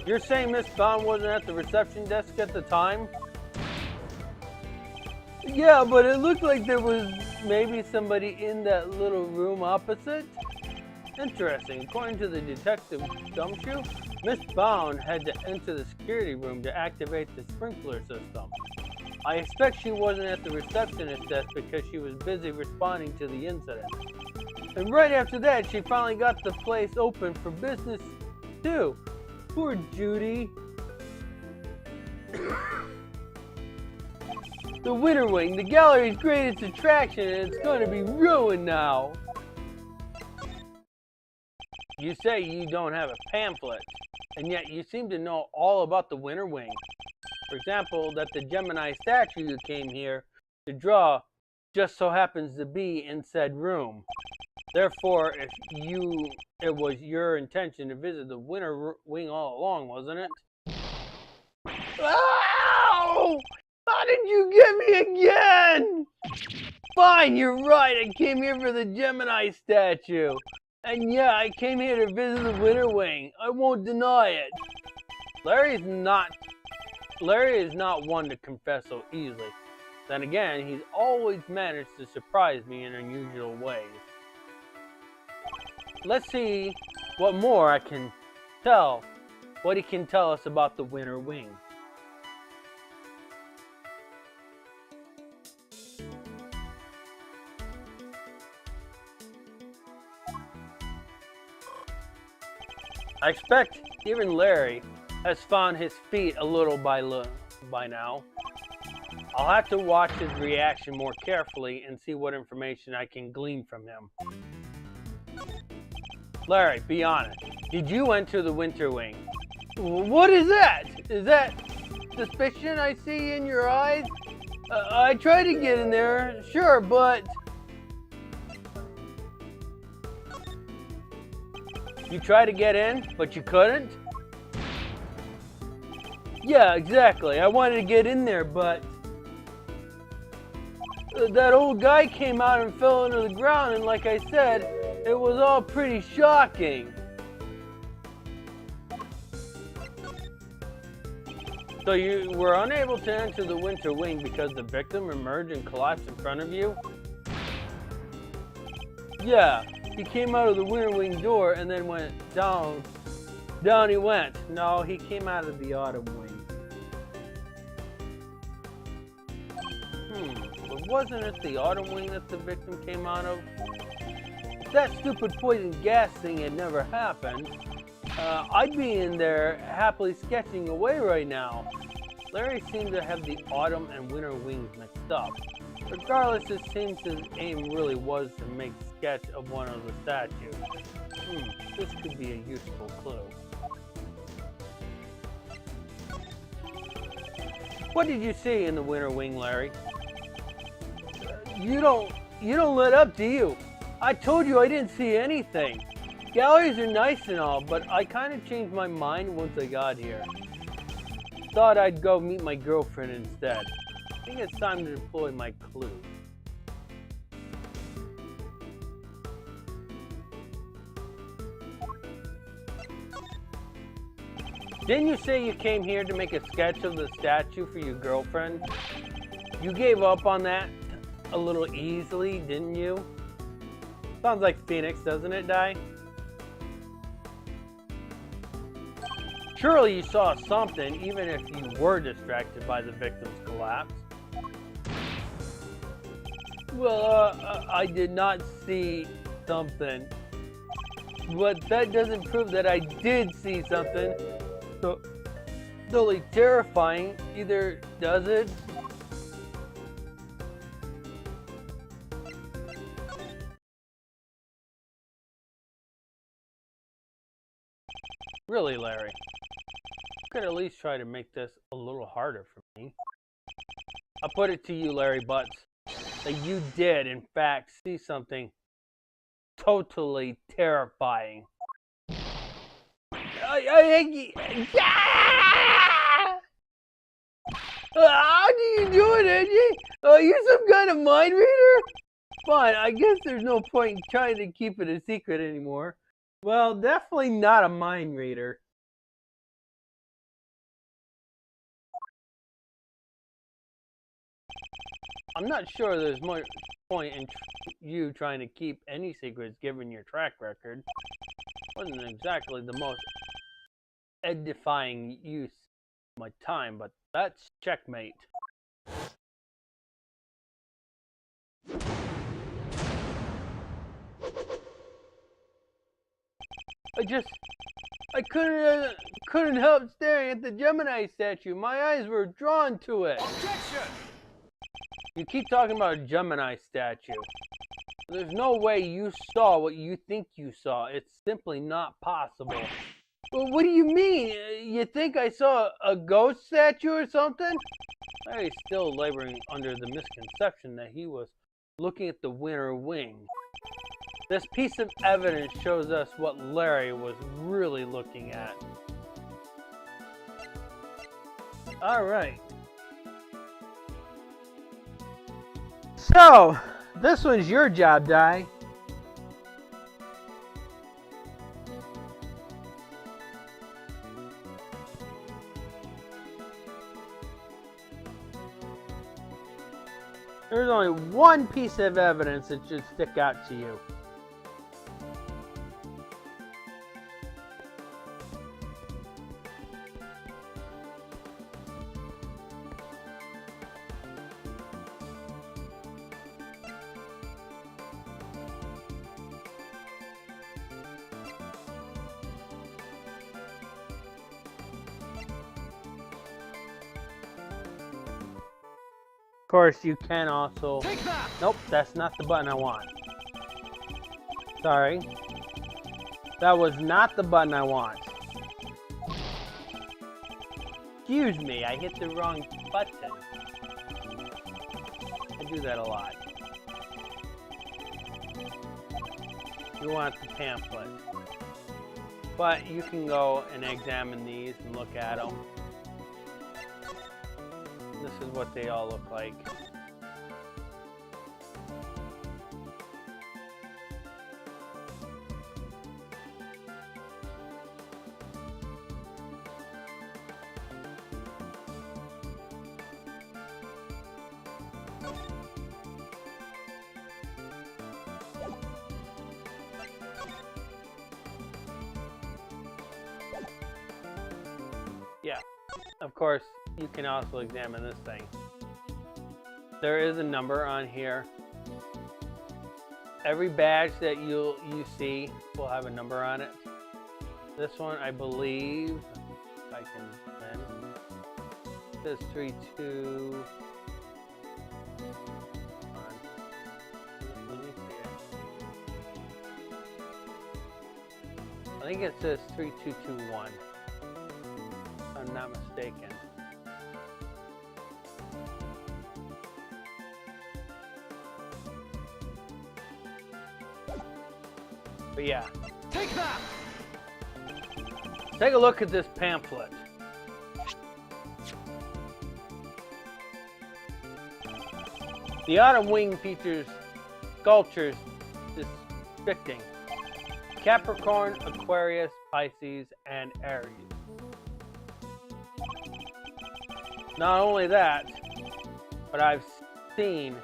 You're saying Miss Bond wasn't at the reception desk at the time? Yeah, but it looked like there was maybe somebody in that little room opposite. Interesting. According to the detective Gumshoe, Miss Bond had to enter the security room to activate the sprinkler system. I expect she wasn't at the receptionist desk because she was busy responding to the incident. And right after that, she finally got the place open for business too. Poor Judy. The Winter Wing, the gallery's greatest attraction, and it's going to be ruined now. You say you don't have a pamphlet, and yet you seem to know all about the Winter Wing. For example, that the Gemini statue you came here to draw just so happens to be in said room. Therefore, it was your intention to visit the Winter Wing all along, wasn't it? Ow! How did you get me again? Fine, you're right. I came here for the Gemini statue. And yeah, I came here to visit the Winter Wing. I won't deny it. Larry is not one to confess so easily. Then again, he's always managed to surprise me in unusual ways. Let's see what more he can tell us about the Winter Wing. I expect even Larry has found his feet a little by now. I'll have to watch his reaction more carefully and see what information I can glean from him. Larry, be honest. Did you enter the Winter Wing? What is that? Is that suspicion I see in your eyes? I tried to get in there, sure, but... You tried to get in, but you couldn't? Yeah, exactly. I wanted to get in there, but that old guy came out and fell into the ground, and like I said, it was all pretty shocking. So you were unable to enter the winter wing because the victim emerged and collapsed in front of you? Yeah, he came out of the winter wing door and then went down. Down he went. No, he came out of the autumn wing. But wasn't it the autumn wing that the victim came out of? If that stupid poison gas thing had never happened, I'd be in there happily sketching away right now. Larry seemed to have the autumn and winter wings mixed up. Regardless, it seems his aim really was to make a sketch of one of the statues. This could be a useful clue. What did you see in the winter wing, Larry? You don't let up, do you? I told you I didn't see anything. Galleries are nice and all, but I kind of changed my mind once I got here. Thought I'd go meet my girlfriend instead. I think it's time to deploy my clue. Didn't you say you came here to make a sketch of the statue for your girlfriend? You gave up on that a little easily, didn't you? Sounds like Phoenix, doesn't it, Di? Surely you saw something, even if you were distracted by the victim's collapse. Well, I did not see something. But that doesn't prove that I did see something. So, totally terrifying, either does it? Really, Larry? You could at least try to make this a little harder for me. I'll put it to you, Larry Butts, that you did, in fact, see something totally terrifying. How do you do it, Edgy? Are you some kind of mind reader? Fine, I guess there's no point in trying to keep it a secret anymore. Well, definitely not a mind reader. I'm not sure there's much point in you trying to keep any secrets given your track record. Wasn't exactly the most edifying use of my time, but that's checkmate. I couldn't help staring at the Gemini statue. My eyes were drawn to it. Objection! You keep talking about a Gemini statue. There's no way you saw what you think you saw. It's simply not possible. Well, what do you mean? You think I saw a ghost statue or something? Larry's still laboring under the misconception that he was looking at the winter wing. This piece of evidence shows us what Larry was really looking at. Alright. So, this one's your job, Di. There's only one piece of evidence that should stick out to you. Of course, you can also... Take that! Nope, that's not the button I want. Sorry. That was not the button I want. Excuse me, I hit the wrong button. I do that a lot. You want the pamphlet. But you can go and examine these and look at them. This is what they all look like. Yeah, of course, you can also examine this thing. There is a number on here. Every badge that you see will have a number on it. This one, I believe, if I can spin, it says 32. I think it says 3221. I'm not mistaken. But yeah. Take that! Take a look at this pamphlet. The Autumn Wing features sculptures depicting Capricorn, Aquarius, Pisces, and Aries. Not only that, but I've seen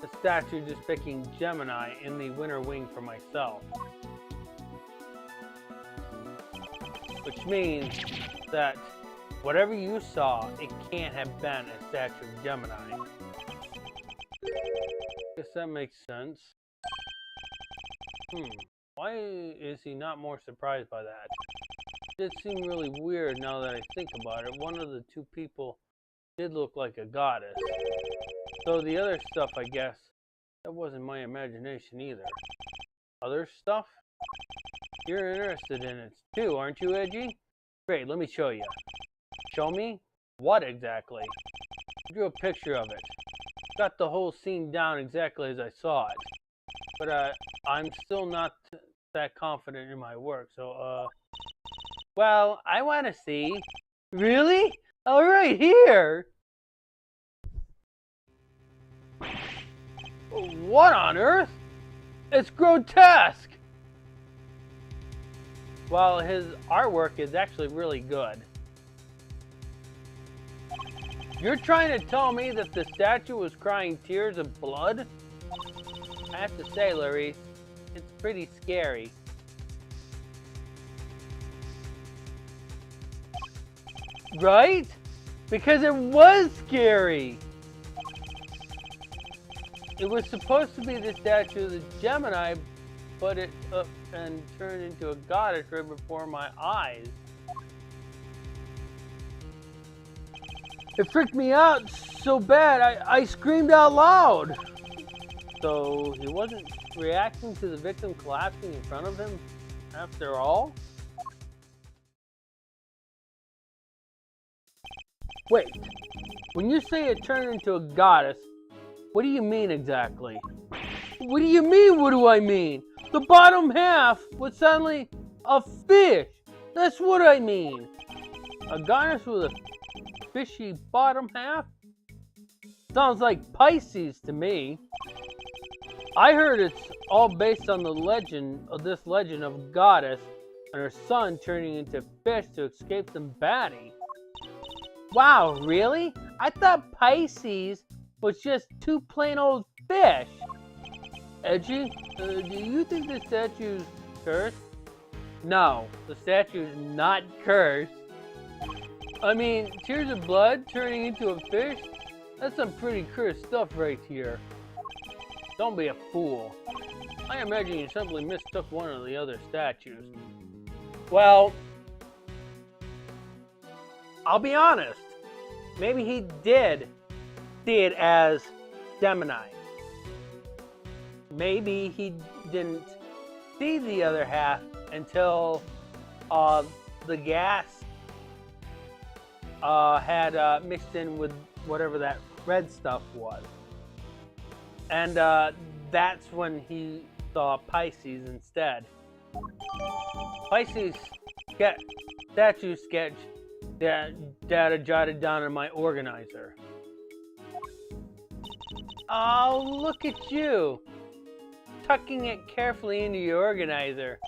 the statue depicting Gemini in the winter wing for myself. Which means that whatever you saw, it can't have been a statue of Gemini. Guess that makes sense. Why is he not more surprised by that? It did seem really weird now that I think about it. One of the two people did look like a goddess. So the other stuff, I guess, that wasn't my imagination either. Other stuff? You're interested in it too, aren't you, Edgy? Great, let me show you. Show me? What exactly? I drew a picture of it. Got the whole scene down exactly as I saw it. But I'm still not that confident in my work, so well, I want to see. Really? All right, here. What on earth? It's grotesque. Well, his artwork is actually really good. You're trying to tell me that the statue was crying tears of blood? I have to say, Larry, it's pretty scary. Right? Because it was scary. It was supposed to be the statue of the Gemini, but it up and turned into a goddess right before my eyes. It freaked me out so bad, I screamed out loud. So he wasn't reacting to the victim collapsing in front of him after all? Wait, when you say it turned into a goddess, what do you mean exactly? What do you mean, what do I mean? The bottom half was suddenly a fish. That's what I mean. A goddess with a fishy bottom half? Sounds like Pisces to me. I heard it's all based on the legend of a goddess and her son turning into fish to escape some baddie. Wow, really? I thought Pisces was just two plain old fish. Edgy, do you think the statue's cursed? No, the statue is not cursed. I mean, tears of blood turning into a fish? That's some pretty cursed stuff right here. Don't be a fool. I imagine you simply mistook one of the other statues. Well, I'll be honest. Maybe he did see it as Gemini. Maybe he didn't see the other half until the gas had mixed in with whatever that red stuff was. And that's when he saw Pisces instead. Pisces statue sketch that data jotted down in my organizer. Oh, look at you! Tucking it carefully into your organizer.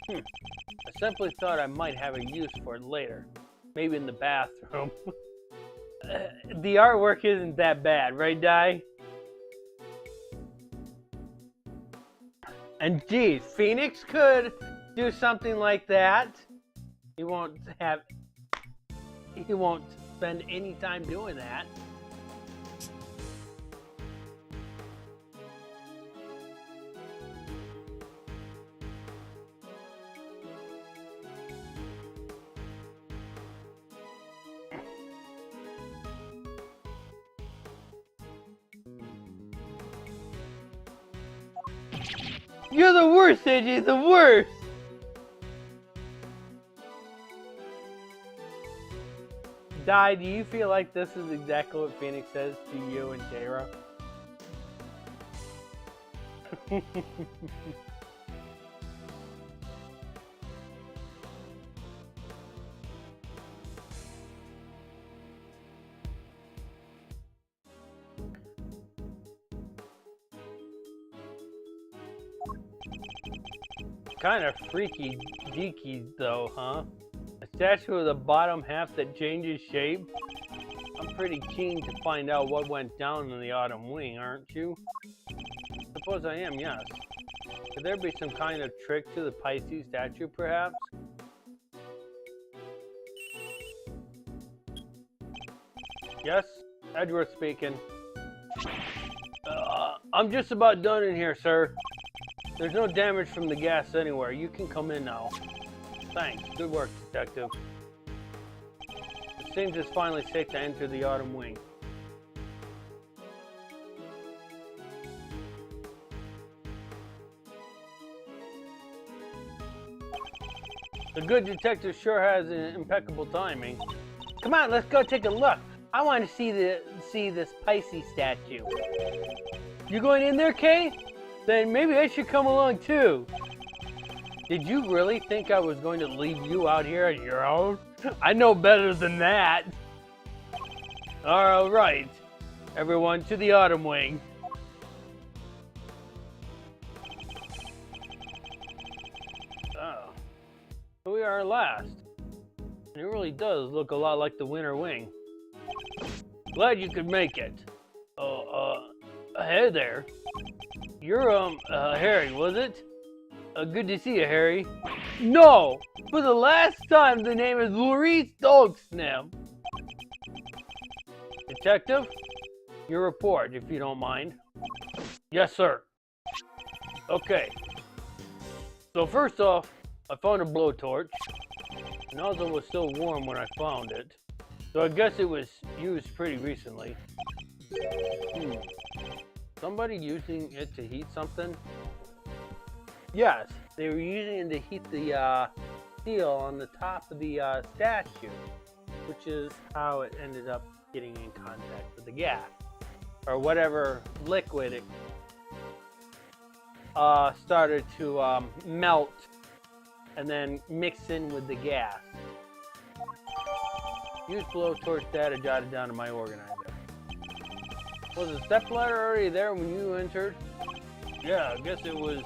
I simply thought I might have a use for it later. Maybe in the bathroom. The artwork isn't that bad, right, Di? And geez, Phoenix could do something like that. He won't spend any time doing that. You're the worst, AJ, the worst! Di, do you feel like this is exactly what Phoenix says to you and Tara? Kind of freaky deaky though, huh? A statue of the bottom half that changes shape? I'm pretty keen to find out what went down in the autumn wing, aren't you? Suppose I am, yes. Could there be some kind of trick to the Pisces statue, perhaps? Yes, Edgeworth speaking. I'm just about done in here, sir. There's no damage from the gas anywhere. You can come in now. Thanks. Good work, Detective. It seems it's finally safe to enter the autumn wing. The good detective sure has impeccable timing. Come on, let's go take a look. I want to see this Pisces statue. You going in there, Kay? Then maybe I should come along too. Did you really think I was going to leave you out here on your own? I know better than that. All right, everyone to the autumn wing. Oh, here we are last. It really does look a lot like the winter wing. Glad you could make it. Hey there. You're, Harry, was it? Good to see you, Harry. No! For the last time, the name is Maurice Dogsnap. Detective, your report, if you don't mind. Yes, sir. Okay. So first off, I found a blowtorch. The nozzle was still warm when I found it. So I guess it was used pretty recently. Somebody using it to heat something? Yes, they were using it to heat the steel on the top of the statue, which is how it ended up getting in contact with the gas, or whatever liquid it started to melt and then mix in with the gas. Use blowtorch data jotted down in my organizer. Was the stepladder already there when you entered? Yeah, I guess it was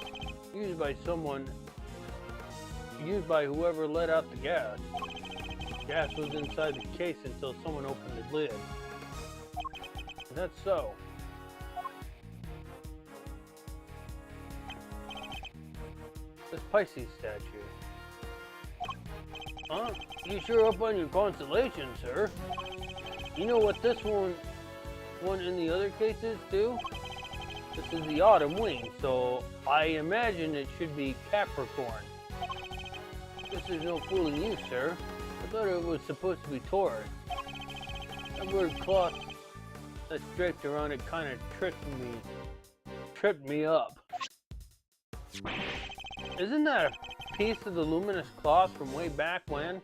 used by whoever let out the gas. Gas was inside the case until someone opened the lid. That's so. This Pisces statue. Huh? You sure up on your constellation, sir? You know what this one in the other cases too? This is the autumn wing, so I imagine it should be Capricorn. This is no fooling you, sir. I thought it was supposed to be Taurus. That word cloth that's draped around it kind of tripped me up. Isn't that a piece of the luminous cloth from way back when?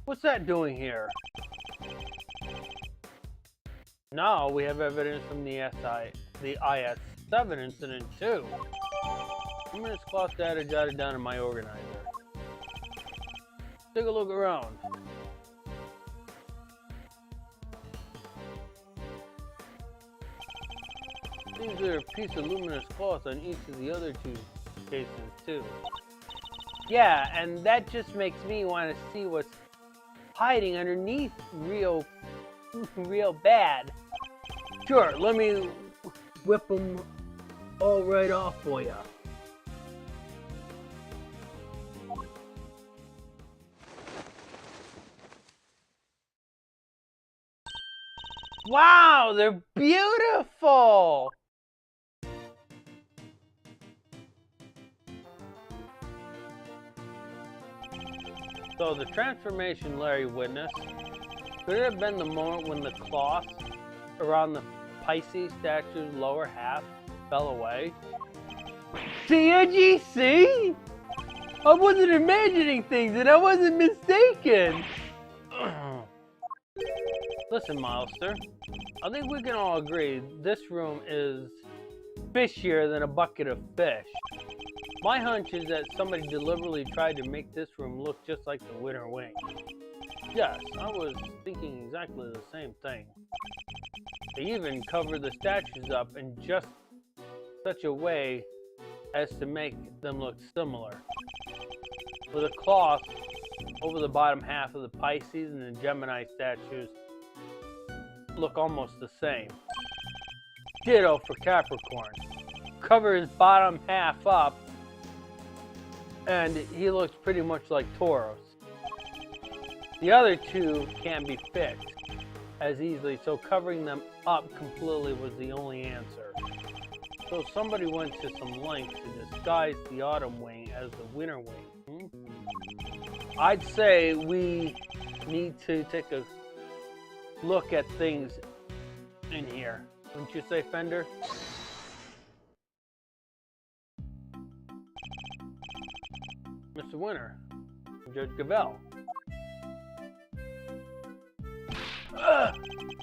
What's that doing here? Now we have evidence from the IS-7 incident too. Luminous cloth data jotted down in my organizer. Take a look around. Seems there's a piece of luminous cloth on each of the other two cases too. Yeah, and that just makes me want to see what's hiding underneath real bad. Sure, let me whip them all right off for you. Wow, they're beautiful! So the transformation Larry witnessed, could it have been the moment when the cloth around the Pisces statue's lower half fell away? TNGC? I wasn't imagining things and I wasn't mistaken! Listen, Milester, I think we can all agree this room is fishier than a bucket of fish. My hunch is that somebody deliberately tried to make this room look just like the Winter Wing. Yes, I was thinking exactly the same thing. They even covered the statues up in just such a way as to make them look similar. With a cloth over the bottom half of the Pisces and the Gemini statues look almost the same. Ditto for Capricorn. Cover his bottom half up and he looks pretty much like Taurus. The other two can't be fixed as easily, so covering them up completely was the only answer. So somebody went to some lengths to disguise the Autumn Wing as the Winter Wing. I'd say we need to take a look at things in here. Wouldn't you say, Fender? Mr. Winter, Judge Gavelle.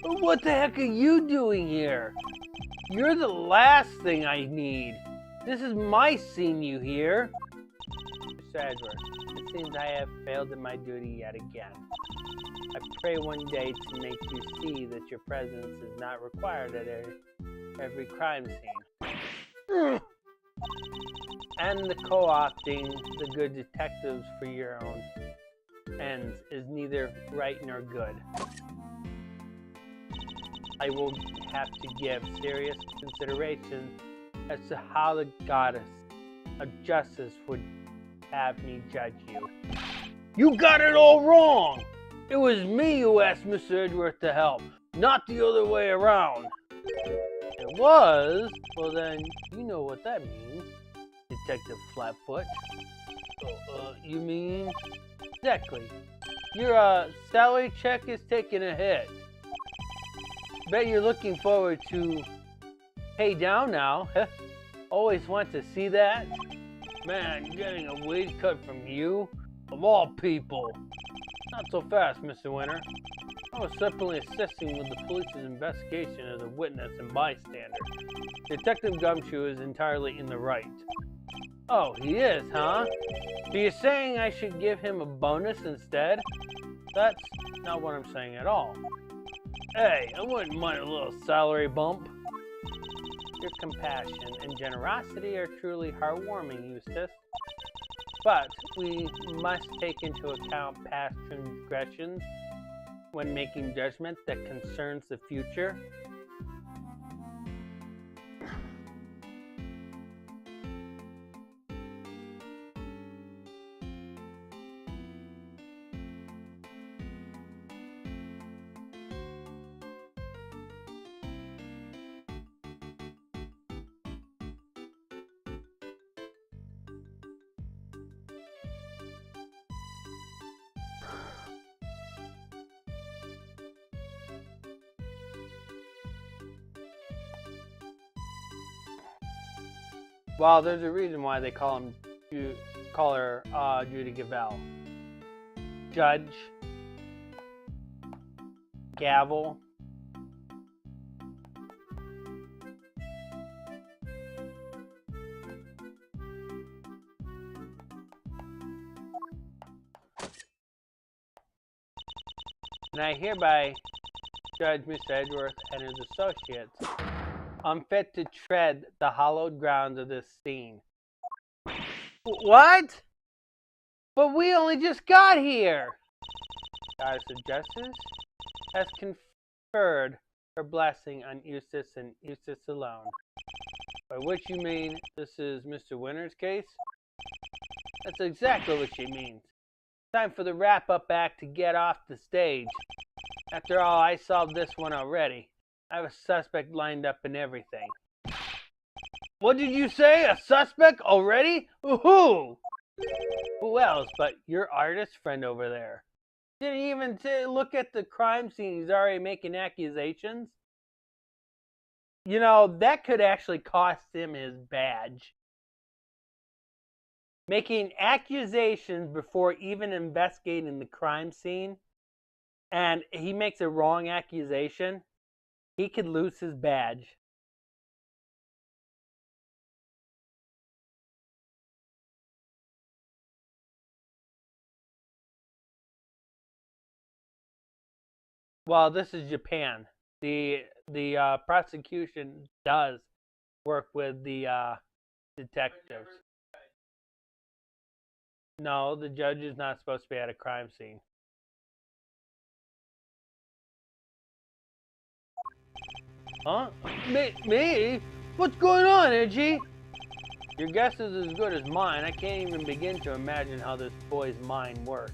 What the heck are you doing here? You're the last thing I need. This is my scene, you hear? Mr. Edgeworth, it seems I have failed in my duty yet again. I pray one day to make you see that your presence is not required at every crime scene. And the co-opting the good detectives for your own ends is neither right nor good. I will have to give serious consideration as to how the goddess of justice would have me judge you. You got it all wrong! It was me who asked Mr. Edgeworth to help, not the other way around. It was? Well then, you know what that means, Detective Flatfoot. You mean? Exactly. Your salary check is taking a hit. Bet you're looking forward to pay down now. Always want to see that. Man, getting a wage cut from you, of all people. Not so fast, Mr. Winter. I was simply assisting with the police's investigation as a witness and bystander. Detective Gumshoe is entirely in the right. Oh, he is, huh? So you're saying I should give him a bonus instead? That's not what I'm saying at all. Hey, I wouldn't mind a little salary bump. Your compassion and generosity are truly heartwarming, Eustace. But we must take into account past transgressions when making judgment that concerns the future. Well, there's a reason why they call her Judy Gavelle. Judge, gavel. and I hereby judge Mr. Edgeworth and his associates unfit to tread the hallowed grounds of this scene. What? But we only just got here! Goddess of Justice has conferred her blessing on Eustace and Eustace alone. By which you mean this is Mr. Winter's case? That's exactly what she means. Time for the wrap-up act to get off the stage. After all, I solved this one already. I have a suspect lined up and everything. What did you say? A suspect already? Who? Who else but your artist friend over there? Didn't even look at the crime scene. He's already making accusations. You know, that could actually cost him his badge. Making accusations before even investigating the crime scene, and he makes a wrong accusation, he could lose his badge. Well, this is Japan. The prosecution does work with the detectives. No, the judge is not supposed to be at a crime scene. Huh? Me? What's going on, Edgy? Your guess is as good as mine. I can't even begin to imagine how this boy's mind works.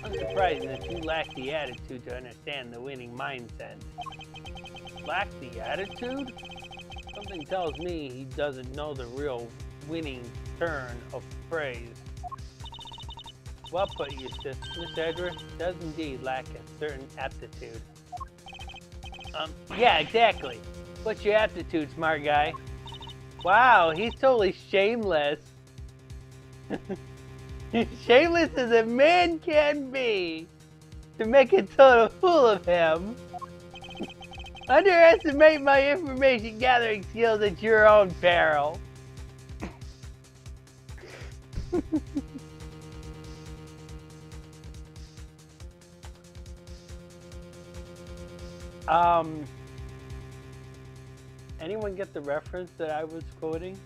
Unsurprising that you lack the attitude to understand the winning mindset. Lack the attitude? Something tells me he doesn't know the real winning turn of phrase. Well put, Eustace. Miss Edgeworth does indeed lack a certain aptitude. Yeah, exactly. What's your aptitude, smart guy? Wow, he's totally shameless. Shameless as a man can be. To make a total fool of him. Underestimate my information gathering skills at your own peril. Anyone get the reference that I was quoting?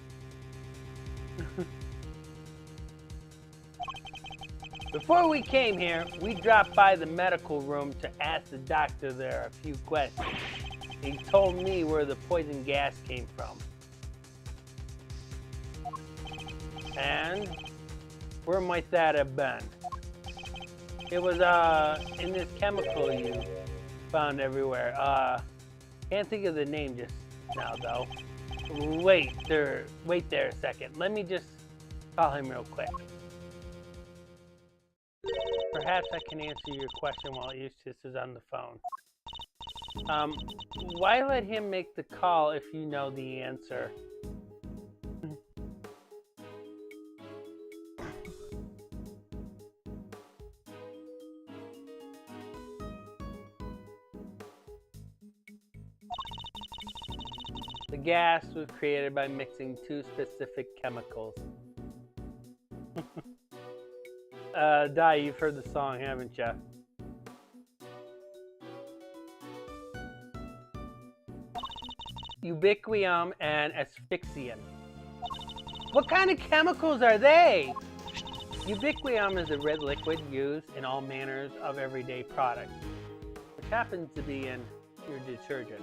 Before we came here, we dropped by the medical room to ask the doctor there a few questions. He told me where the poison gas came from. And where might that have been? It was in this chemical you found everywhere. Can't think of the name just now though. Wait there a second. Let me just call him real quick. Perhaps I can answer your question while Eustace is on the phone. Why let him make the call if you know the answer? The gas was created by mixing two specific chemicals. Di, you've heard the song, haven't you? Ubiquium and asphyxiant. What kind of chemicals are they? Ubiquium is a red liquid used in all manners of everyday products, which happens to be in your detergent.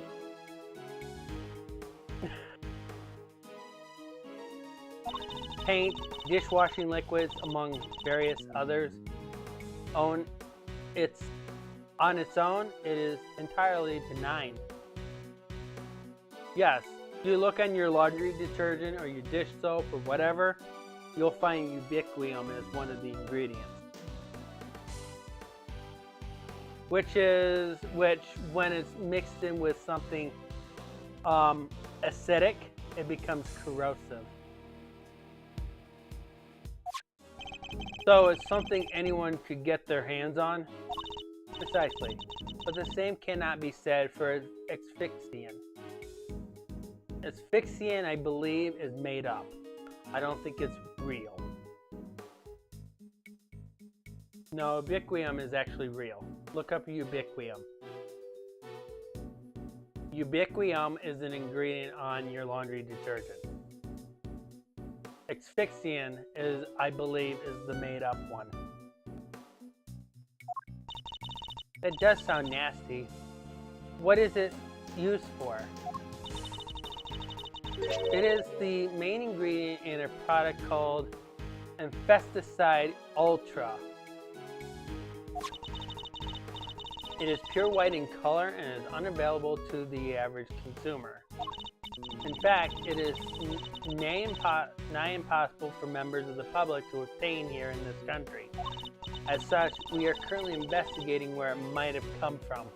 Paint, dishwashing liquids, among various others. On its own, it is entirely benign. Yes, if you look on your laundry detergent or your dish soap or whatever, you'll find ubiquium as one of the ingredients. Which when it's mixed in with something acidic, it becomes corrosive. So it's something anyone could get their hands on? Precisely. But the same cannot be said for asphyxiant. Asphyxiant, I believe, is made up. I don't think it's real. No, ubiquium is actually real. Look up ubiquium. Ubiquium is an ingredient on your laundry detergent. Asphyxian is, I believe, is the made-up one. It does sound nasty. What is it used for? It is the main ingredient in a product called Infesticide Ultra. It is pure white in color and is unavailable to the average consumer. In fact, it is nigh impossible for members of the public to obtain here in this country. As such, we are currently investigating where it might have come from.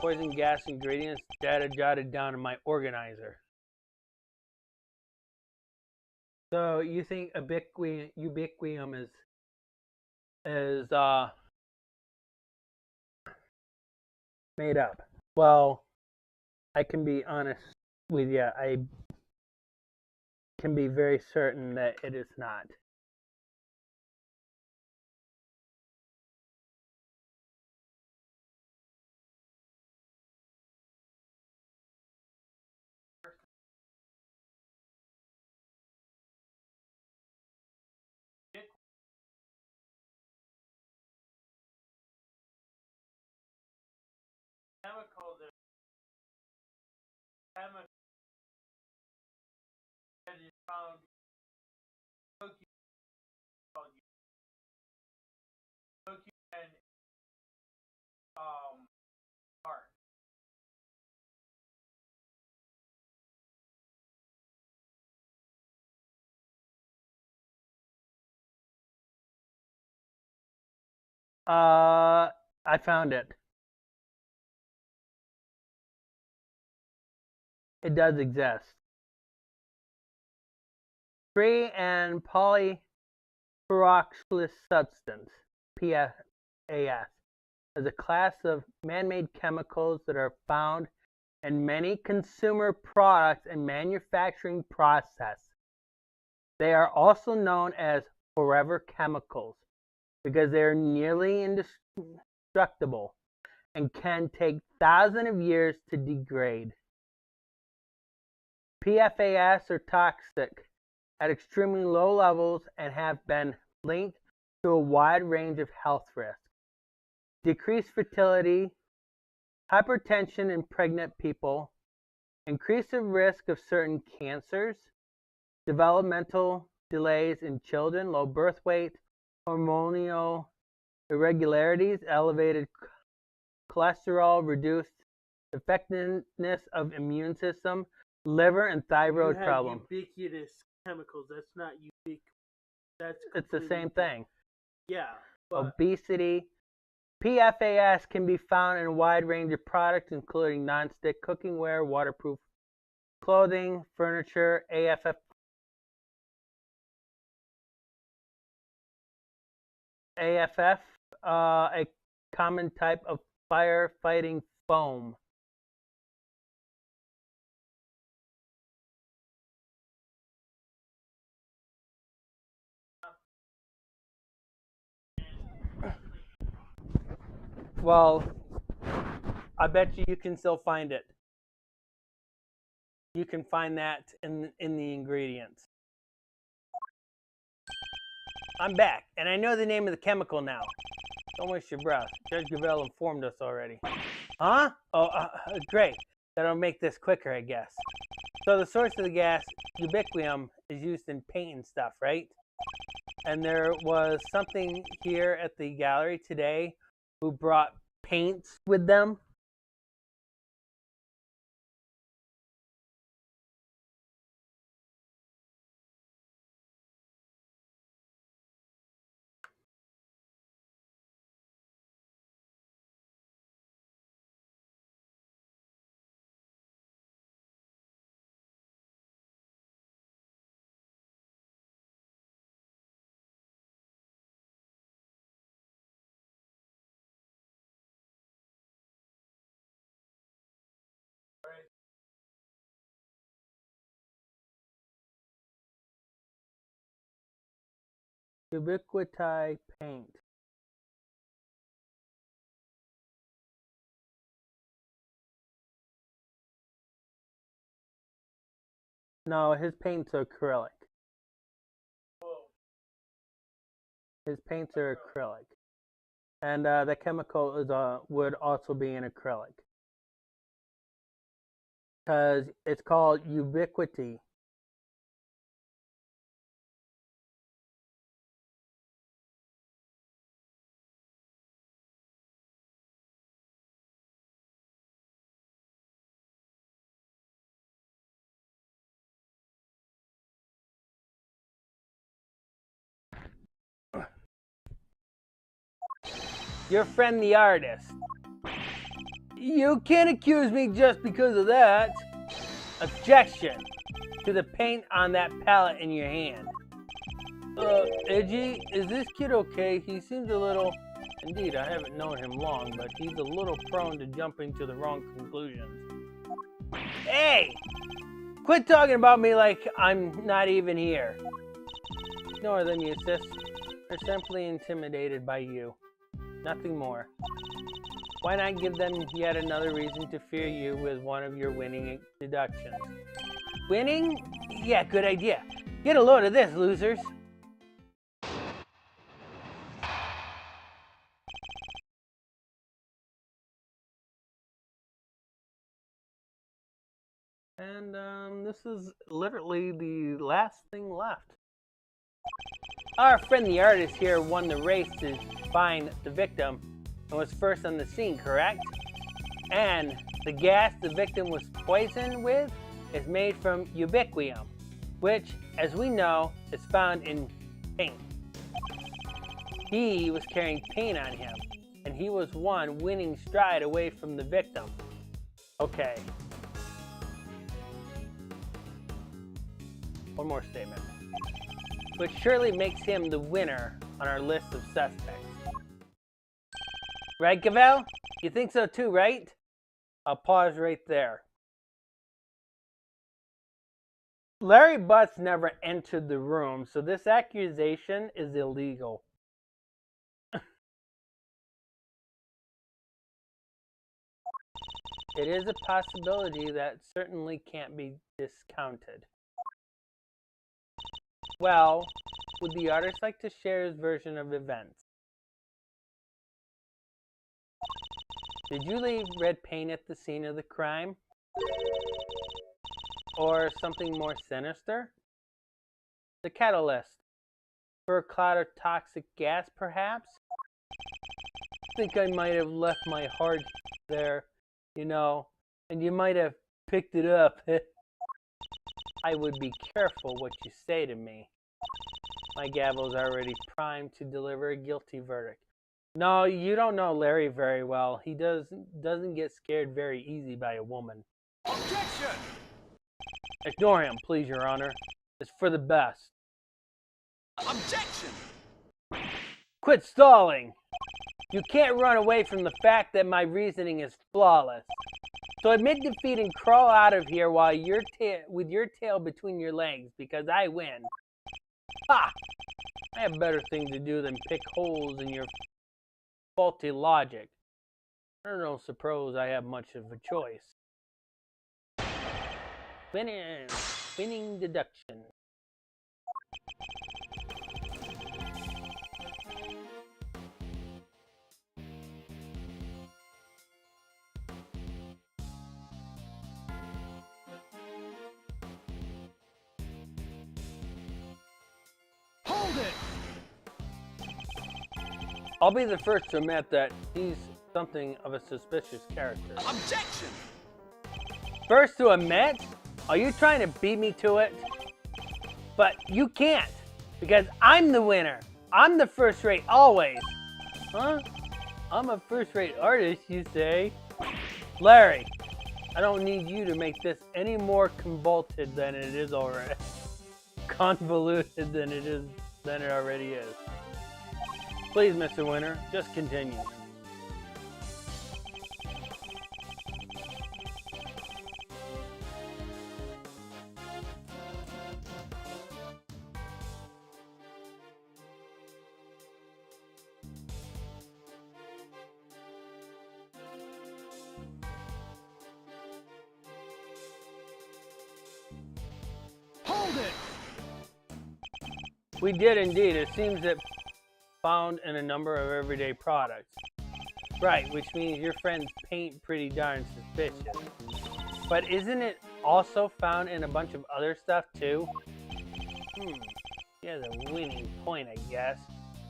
Poison gas ingredients, data jotted down in my organizer. So you think ubiquium is made up? Well, I can be honest with you. I can be very certain that it is not. Chemicals that is found and art. I found it. It does exist. Free and polyperoxylous substance, PFAS, is a class of man-made chemicals that are found in many consumer products and manufacturing process. They are also known as forever chemicals because they are nearly indestructible and can take thousands of years to degrade. PFAS are toxic at extremely low levels and have been linked to a wide range of health risks. Decreased fertility, hypertension in pregnant people, increased risk of certain cancers, developmental delays in children, low birth weight, hormonal irregularities, elevated cholesterol, reduced effectiveness of immune system, liver and thyroid problem. Ubiquitous chemicals. That's not ubiquitous. It's the same thing. Yeah. Obesity. PFAS can be found in a wide range of products, including non-stick cookingware, waterproof clothing, furniture, AFF, a common type of firefighting foam. Well, I bet you can still find it. You can find that in the ingredients. I'm back, and I know the name of the chemical now. Don't waste your breath. Judge Gavel informed us already. Huh? Oh, great. That'll make this quicker, I guess. So the source of the gas, ubiquium, is used in paint and stuff, right? And there was something here at the gallery today who brought paints with them. Ubiquiti paint. No, his paints are acrylic. His paints are acrylic. And the chemical is would also be an acrylic. Because it's called ubiquity. Your friend the artist. You can't accuse me just because of that. Objection to the paint on that palette in your hand. Edgy, is this kid okay? He seems a little... Indeed, I haven't known him long, but he's a little prone to jumping to the wrong conclusions. Hey! Quit talking about me like I'm not even here. Ignore them, you sis. They're simply intimidated by you. Nothing more. Why not give them yet another reason to fear you with one of your winning deductions? Winning? Yeah, good idea. Get a load of this, losers. And this is literally the last thing left. Our friend the artist here won the race to find the victim and was first on the scene, correct? And the gas the victim was poisoned with is made from ubiquium, which, as we know, is found in paint. He was carrying paint on him, and he was one winning stride away from the victim. Okay. One more statement. Which surely makes him the winner on our list of suspects. Right, Gavel? You think so too, right? I'll pause right there. Larry Butts never entered the room, so this accusation is illegal. It is a possibility that certainly can't be discounted. Well, would the artist like to share his version of events? Did you leave red paint at the scene of the crime? Or something more sinister? The catalyst. For a cloud of toxic gas, perhaps? I think I might have left my heart there, you know, and you might have picked it up. I would be careful what you say to me. My gavel's already primed to deliver a guilty verdict. No, you don't know Larry very well. He doesn't get scared very easy by a woman. Objection! Ignore him, please, Your Honor. It's for the best. Objection! Quit stalling! You can't run away from the fact that my reasoning is flawless. So admit defeat and crawl out of here while with your tail between your legs, because I win. Ha! I have better things to do than pick holes in your faulty logic. I don't suppose I have much of a choice. Winning deduction. Hold it! I'll be the first to admit that he's something of a suspicious character. Objection! First to admit? Are you trying to beat me to it? But you can't, because I'm the winner. I'm the first rate always. Huh? I'm a first rate artist, you say? Larry, I don't need you to make this any more convoluted than it is already. Convoluted than it already is. Please, Mr. Winner, just continue. We did indeed. It seems that found in a number of everyday products. Right, which means your friend's paint pretty darn suspicious. But isn't it also found in a bunch of other stuff too? She has a winning point, I guess.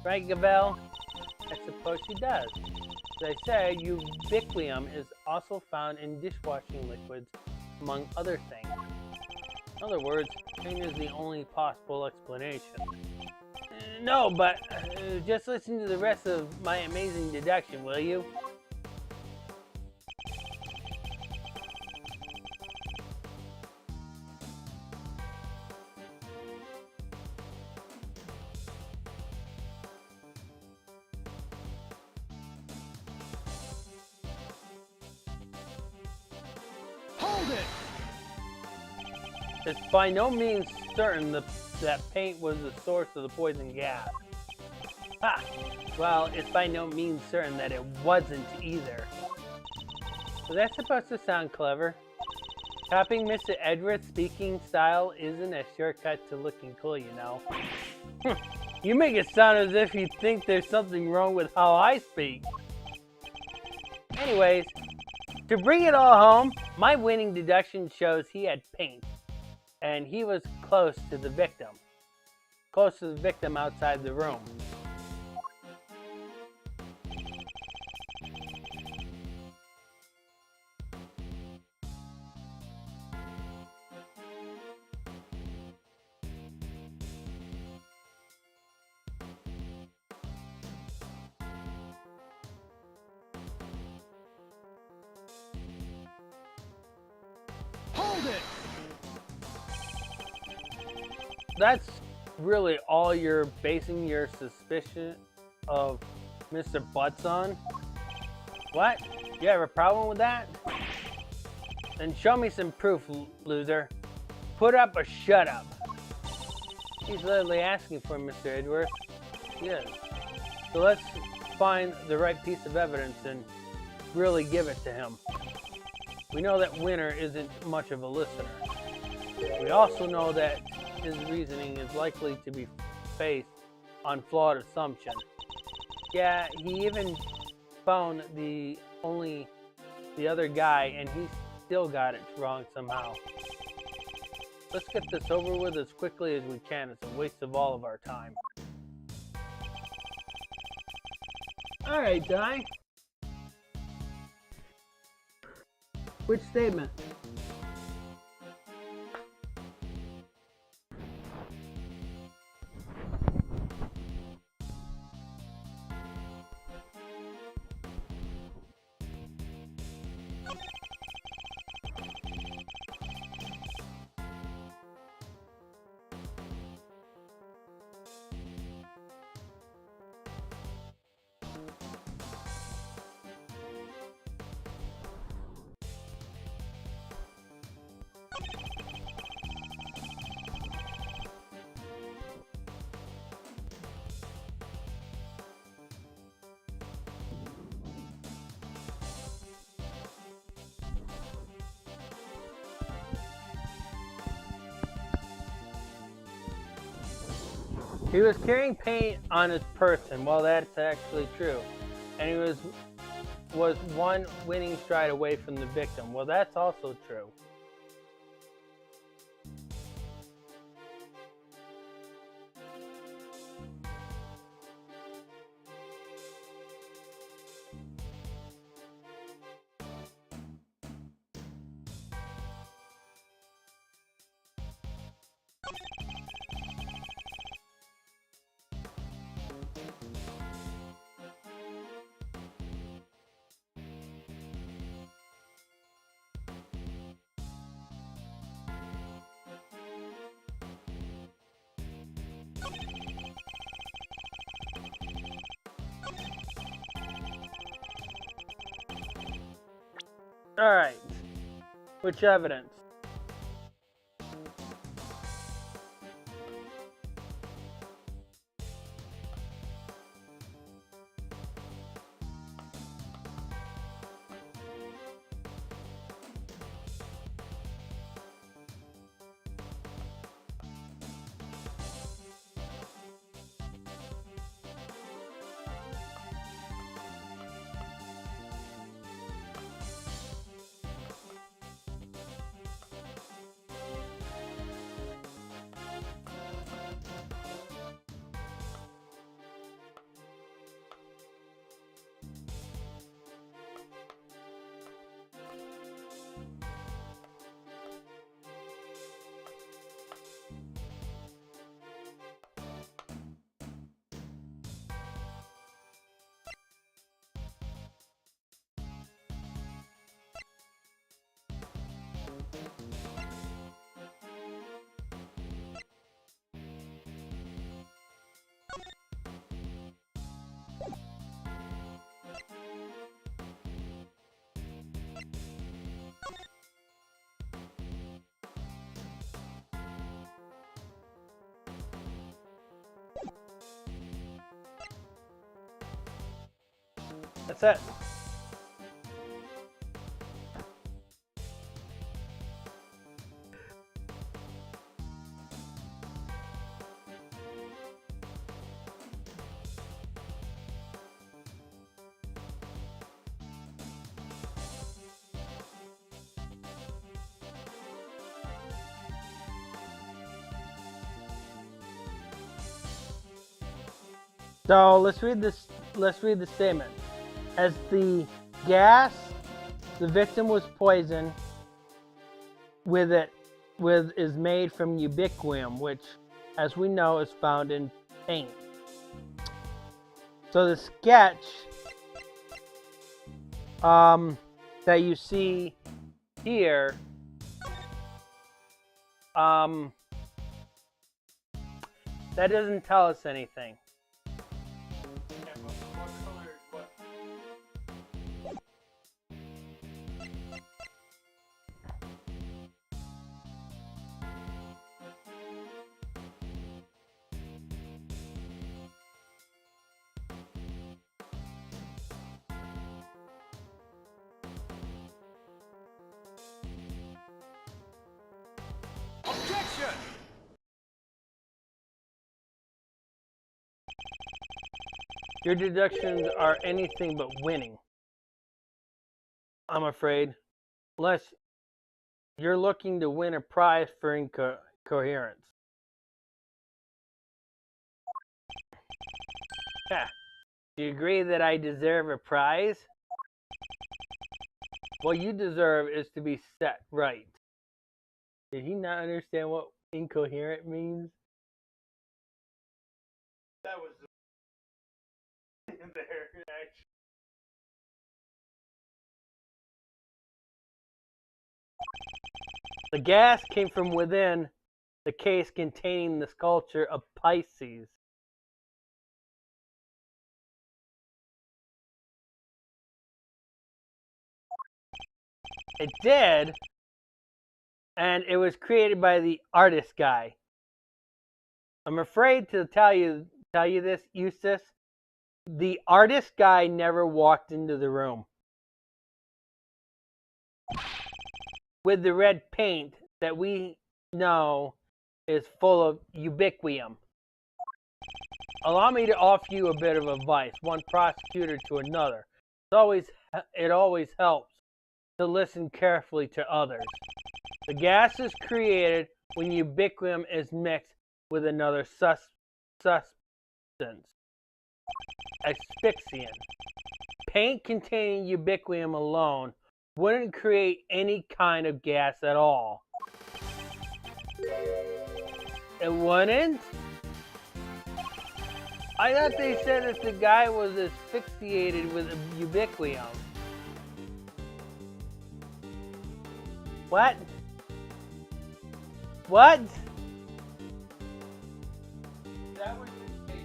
Right, Gavel? I suppose she does. As I said, ubiquitum is also found in dishwashing liquids, among other things. In other words, paint is the only possible explanation. No, but just listen to the rest of my amazing deduction, will you? Hold it! It's by no means certain that paint was the source of the poison gas. Ha! Well, it's by no means certain that it wasn't either. So that's supposed to sound clever. Copying Mr. Edgeworth's speaking style isn't a shortcut to looking cool, you know. You make it sound as if you think there's something wrong with how I speak. Anyways, to bring it all home, my winning deduction shows he had paint. And he was close to the victim. Close to the victim outside the room. Hold it! That's really all you're basing your suspicion of Mr. Butts on? What? You have a problem with that? Then show me some proof, loser. Put up or shut up. He's literally asking for Mr. Edgeworth. Yes. So let's find the right piece of evidence and really give it to him. We know that Winter isn't much of a listener. We also know that his reasoning is likely to be based on flawed assumption. Yeah, he even found the other guy and he still got it wrong somehow. Let's get this over with as quickly as we can. It's a waste of all of our time. Alright, Di. Which statement? He was carrying paint on his person. Well, that's actually true. And he was one winning stride away from the victim. Well, that's also true. Alright. Which evidence? That's it. So let's read this. Let's read the statement. As the gas, the victim was poisoned is made from ubiquium, which, as we know, is found in paint. So the sketch that you see here, that doesn't tell us anything. Objection! Your deductions are anything but winning, I'm afraid, unless you're looking to win a prize for incoherence. Yeah. Do you agree that I deserve a prize? What you deserve is to be set right. Did he not understand what incoherent means? That was there, actually. The gas came from within the case containing the sculpture of Pisces. It did, and it was created by the artist guy. I'm afraid to tell you this, Eustace. The artist guy never walked into the room with the red paint that we know is full of ubiquium. Allow me to offer you a bit of advice, one prosecutor to another. It always helps to listen carefully to others. The gas is created when ubiquium is mixed with another substance. Asphyxiant. Paint containing ubiquium alone wouldn't create any kind of gas at all. It wouldn't? I thought they said that the guy was asphyxiated with ubiquium. What? What? That was the case.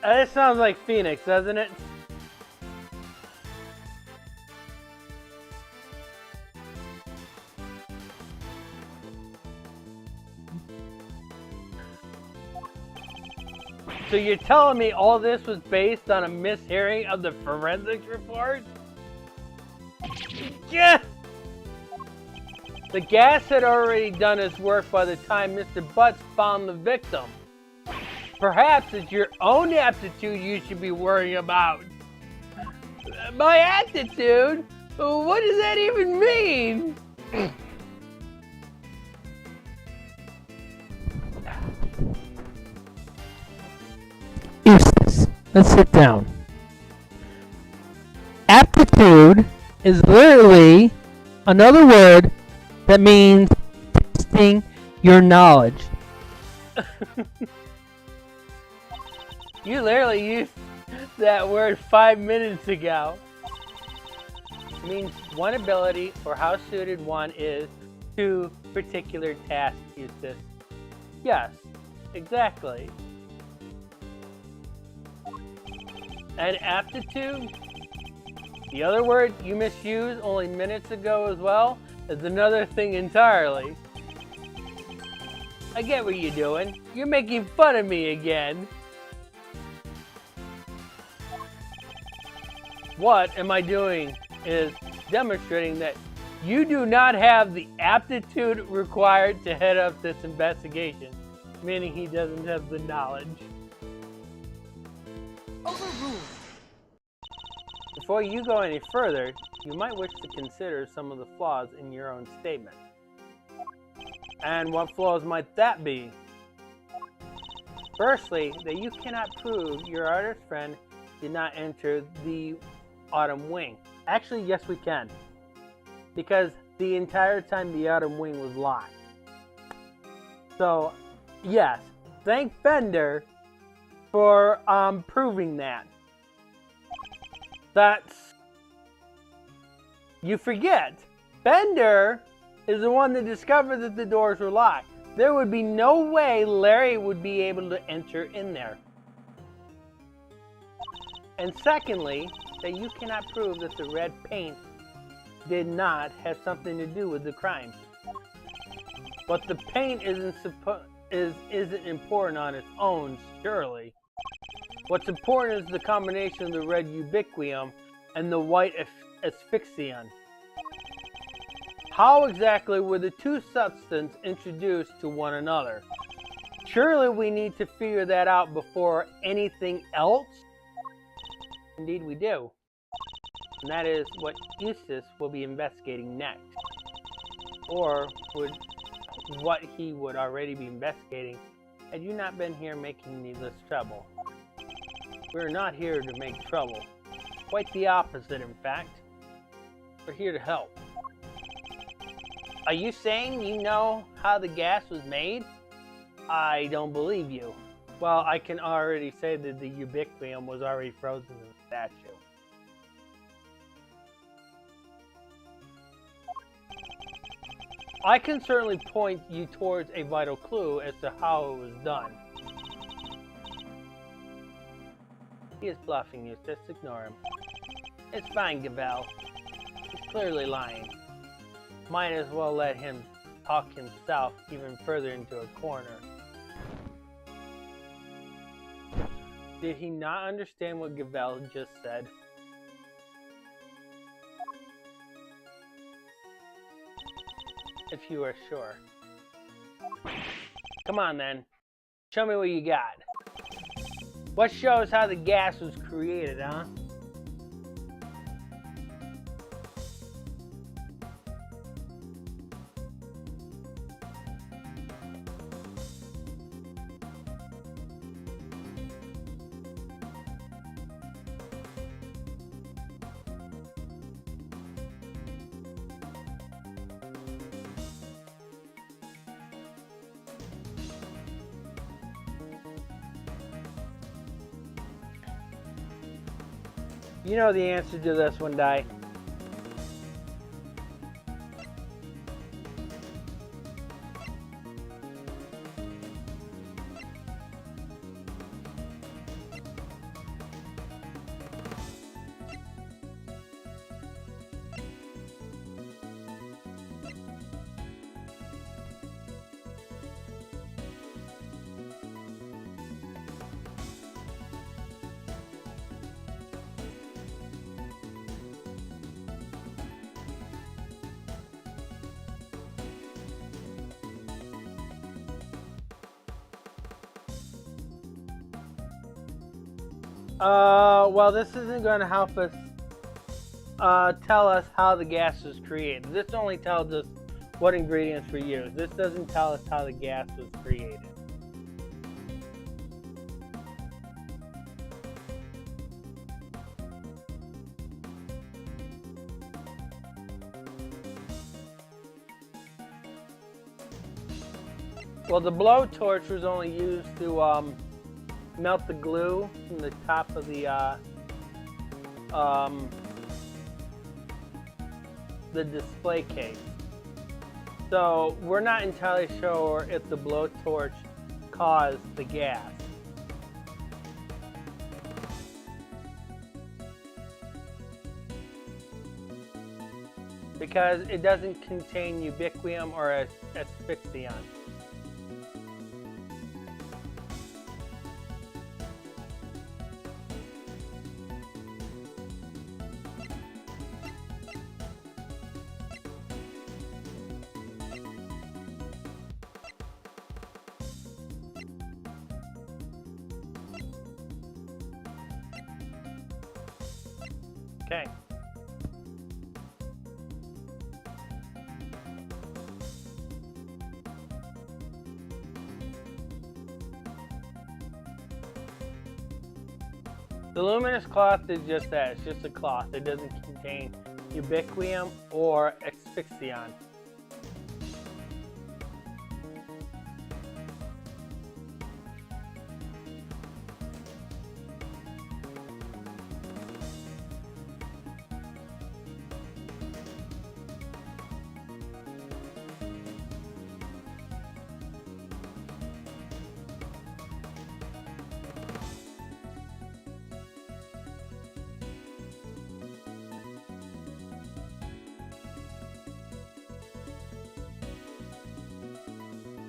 This sounds like Phoenix, doesn't it? So you're telling me all this was based on a mishearing of the forensics report? Yeah! The gas had already done its work by the time Mr. Butts found the victim. Perhaps it's your own aptitude you should be worrying about. My aptitude? What does that even mean? Eustace, let's sit down. Aptitude is literally another word that means testing your knowledge. You literally used that word 5 minutes ago. It means one ability or how suited one is to particular task, Eustace. Yes, exactly. And aptitude, the other word you misused only minutes ago as well, is another thing entirely. I get what you're doing. You're making fun of me again. What am I doing is demonstrating that you do not have the aptitude required to head up this investigation, meaning he doesn't have the knowledge. Overruled. Before you go any further, you might wish to consider some of the flaws in your own statement. And what flaws might that be? Firstly, that you cannot prove your artist friend did not enter the Autumn Wing. Actually, yes we can. Because the entire time the Autumn Wing was locked. So, yes, thank Bender for proving that. That's... You forget, Bender is the one that discovered that the doors were locked. There would be no way Larry would be able to enter in there. And secondly, that you cannot prove that the red paint did not have something to do with the crime. But the paint isn't important on its own, surely. What's important is the combination of the red ubiquium and the white asphyxion. How exactly were the two substances introduced to one another? Surely we need to figure that out before anything else? Indeed we do. And that is what Eustace will be investigating next. Or what he would already be investigating had you not been here making needless trouble. We're not here to make trouble. Quite the opposite, in fact. We're here to help. Are you saying you know how the gas was made? I don't believe you. Well, I can already say that the ubiquium was already frozen in the statue. I can certainly point you towards a vital clue as to how it was done. He is bluffing you, just ignore him. It's fine, Gavel. He's clearly lying. Might as well let him talk himself even further into a corner. Did he not understand what Gavel just said? If you are sure. Come on then. Show me what you got. What shows how the gas was created, huh? You know the answer to this one, Dai. Well, this isn't going to help us tell us how the gas was created. This only tells us what ingredients were used. This doesn't tell us how the gas was created. Well, the blowtorch was only used to melt the glue from the top of the the display case. So we're not entirely sure if the blowtorch caused the gas. Because it doesn't contain ubiquium or asphyxion. Okay. The luminous cloth is just that, it's just a cloth. It doesn't contain ubiquium or asphyxion.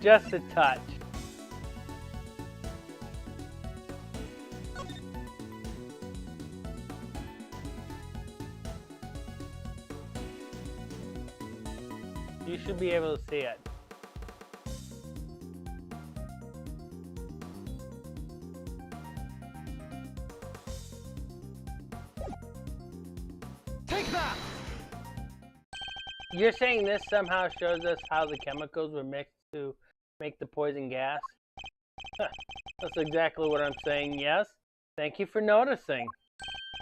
Just a touch. You should be able to see it. Take that! You're saying this somehow shows us how the chemicals were mixed to make the poison gas? That's exactly what I'm saying, yes. Thank you for noticing.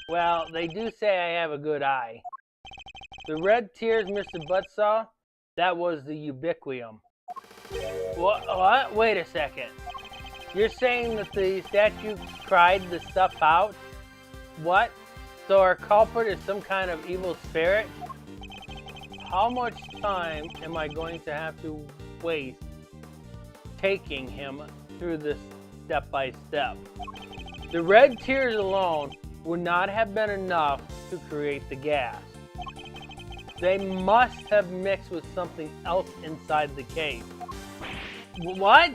Well, they do say I have a good eye. The red tears Mr. Butt saw, that was the ubiquium. What? Wait a second. You're saying that the statue cried the stuff out? What? So our culprit is some kind of evil spirit? How much time am I going to have to waste taking him through this step by step? The red tears alone would not have been enough to create the gas. They must have mixed with something else inside the cave. What?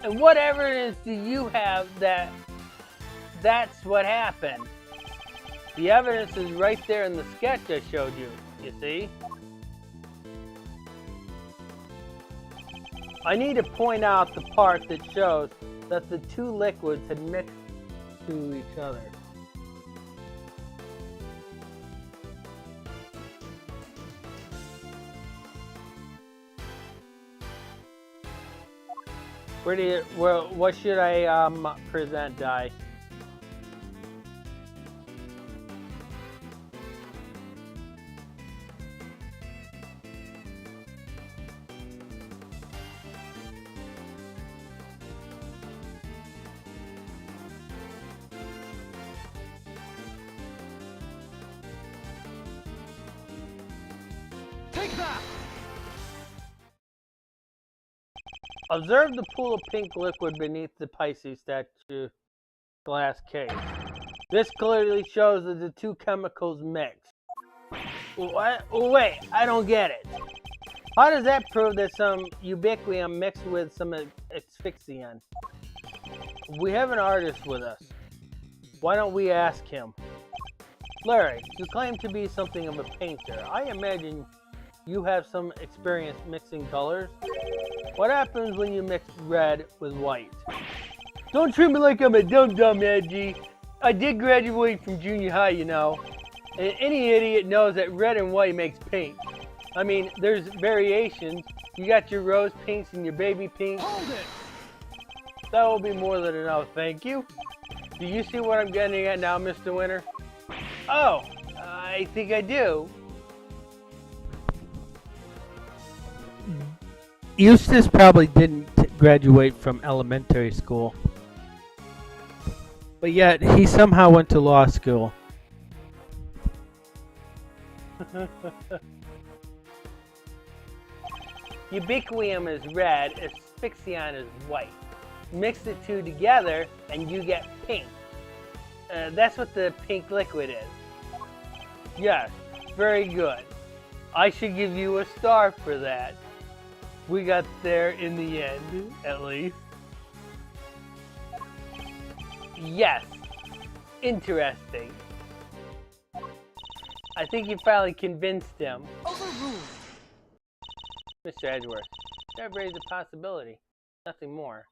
And what evidence do you have that that's what happened? The evidence is right there in the sketch I showed you, you see? I need to point out the part that shows that the two liquids had mixed to each other. What should I present, Di? Take that! Observe the pool of pink liquid beneath the Pisces statue glass case. This clearly shows that the two chemicals mix. What? Wait, I don't get it. How does that prove that some ubiquium mixed with some asphyxion? We have an artist with us. Why don't we ask him? Larry, you claim to be something of a painter. I imagine you have some experience mixing colors. What happens when you mix red with white? Don't treat me like I'm a dum-dum, Edgy. I did graduate from junior high, you know. And any idiot knows that red and white makes pink. I mean, there's variations. You got your rose pinks and your baby pinks. Hold it! That will be more than enough, thank you. Do you see what I'm getting at now, Mr. Winter? Oh, I think I do. Eustace probably didn't graduate from elementary school, but yet he somehow went to law school. Ubiquium is red, asphyxion is white. Mix the two together and you get pink. That's what the pink liquid is. Yes, very good. I should give you a star for that. We got there in the end, at least. Yes, interesting. I think you finally convinced him. Overruled. Mr. Edgeworth, that raised a possibility. Nothing more.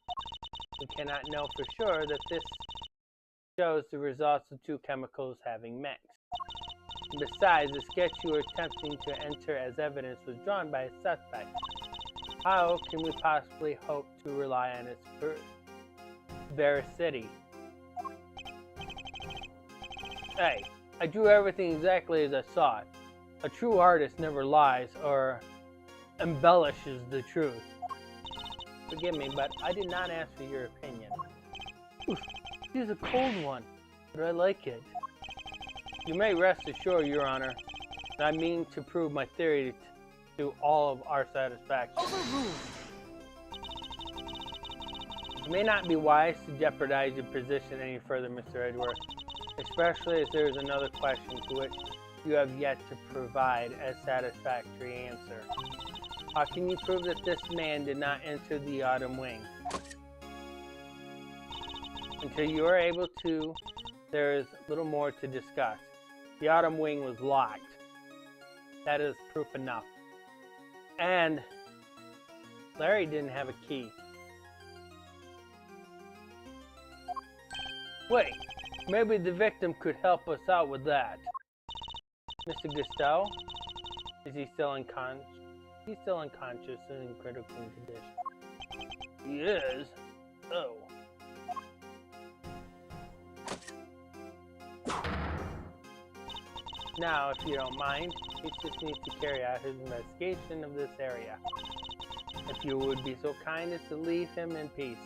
We cannot know for sure that this shows the results of two chemicals having mixed. Besides, the sketch you were attempting to enter as evidence was drawn by a suspect. How can we possibly hope to rely on its veracity? Hey, I drew everything exactly as I saw it. A true artist never lies or embellishes the truth. Forgive me, but I did not ask for your opinion. Oof, this is a cold one, but I like it. You may rest assured, Your Honor, that I mean to prove my theory to all of our satisfaction. Overruled. It may not be wise to jeopardize your position any further, Mr. Edgeworth, especially as there is another question to which you have yet to provide a satisfactory answer. How can you prove that this man did not enter the Autumn Wing? Until you are able to, there is little more to discuss. The Autumn Wing was locked. That is proof enough. And Larry didn't have a key. Wait, maybe the victim could help us out with that. Mr. Gusteau? Is he still unconscious? He's still unconscious and in critical condition. He is? Oh. Now, if you don't mind, he just needs to carry out his investigation of this area. If you would be so kind as to leave him in peace.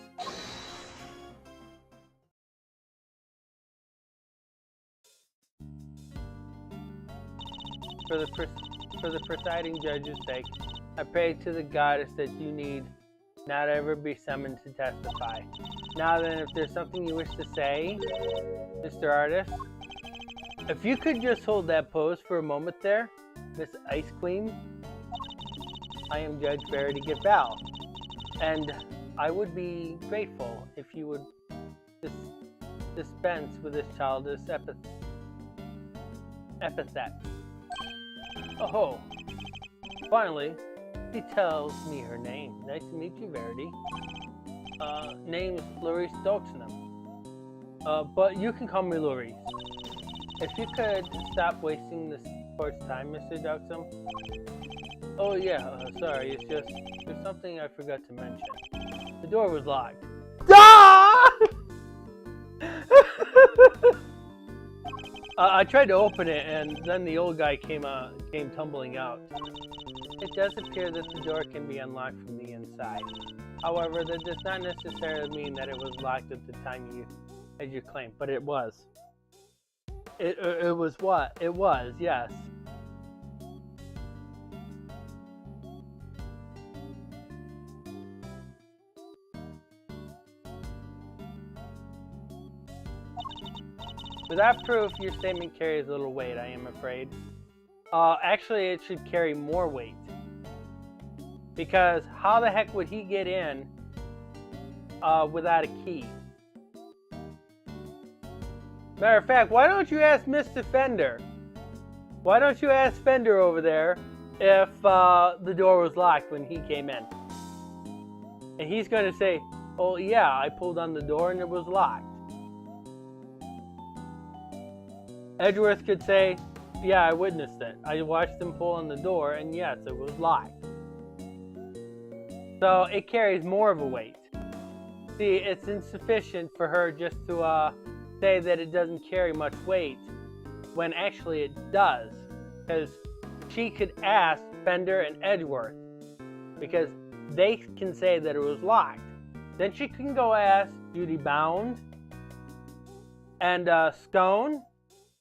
For the presiding judge's sake, I pray to the goddess that you need not ever be summoned to testify. Now then, if there's something you wish to say, Mr. Artist, if you could just hold that pose for a moment there, Miss Ice Queen. I am Judge Verity Gabel, and I would be grateful if you would dispense with this childish epithet. Oh, finally, she tells me her name. Nice to meet you, Verity. Name's Lorice Doxenham. But you can call me Lorice. If you could stop wasting this court's time, Mr. Doxenham. Oh yeah, sorry, it's just, there's something I forgot to mention. The door was locked. Ah! I tried to open it, and then the old guy came tumbling out. It does appear that the door can be unlocked from the inside. However, that does not necessarily mean that it was locked at the time as you claimed, but it was. It was what? It was, yes. Without proof, your statement carries little weight, I am afraid. Actually, it should carry more weight. Because how the heck would he get in without a key? Matter of fact, why don't you ask Mr. Fender? Why don't you ask Fender over there if the door was locked when he came in? And he's going to say, oh yeah, I pulled on the door and it was locked. Edgeworth could say, yeah, I witnessed it. I watched him pull on the door and yes, it was locked. So it carries more of a weight. See, it's insufficient for her just to say that it doesn't carry much weight when actually it does. Because she could ask Fender and Edgeworth because they can say that it was locked. Then she can go ask Judy Bound and Scone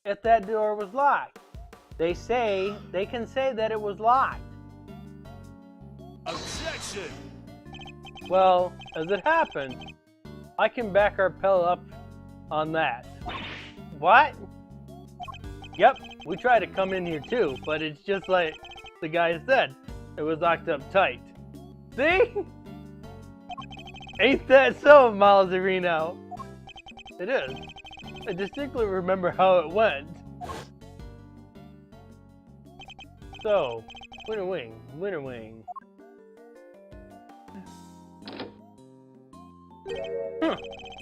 if that door was locked. They can say that it was locked. Objection! Objection! Well, as it happens, I can back our pal up on that. What? Yep, we tried to come in here too, but it's just like the guy said. It was locked up tight. See? Ain't that so, Miles Reno? It is. I distinctly remember how it went. So, winner wing, winner wing.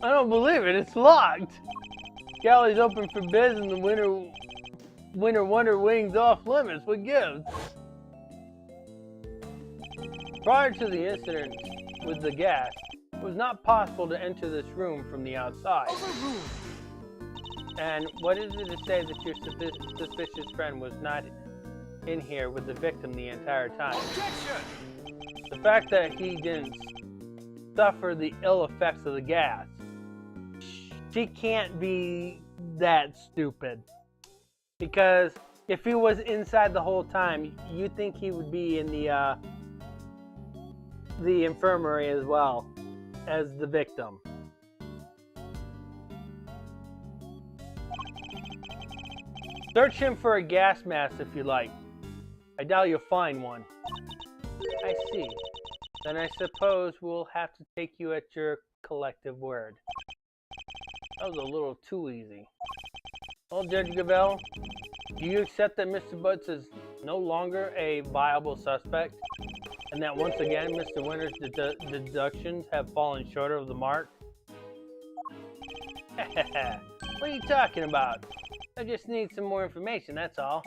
I don't believe it, it's locked. Galley's open for biz and the winner wonder wings off limits. What gives? Prior to the incident with the gas, it was not possible to enter this room from the outside. Overruled! And what is it to say that your suspicious friend was not in here with the victim the entire time? Objection! The fact that he didn't suffer the ill effects of the gas. She can't be that stupid. Because if he was inside the whole time, you'd think he would be in the infirmary as well as the victim. Search him for a gas mask if you like. I doubt you'll find one. I see. Then I suppose we'll have to take you at your collective word. That was a little too easy. Well, Judge Gavelle, do you accept that Mr. Butts is no longer a viable suspect? And that once again, Mr. Winter's deductions have fallen short of the mark? What are you talking about? I just need some more information, that's all.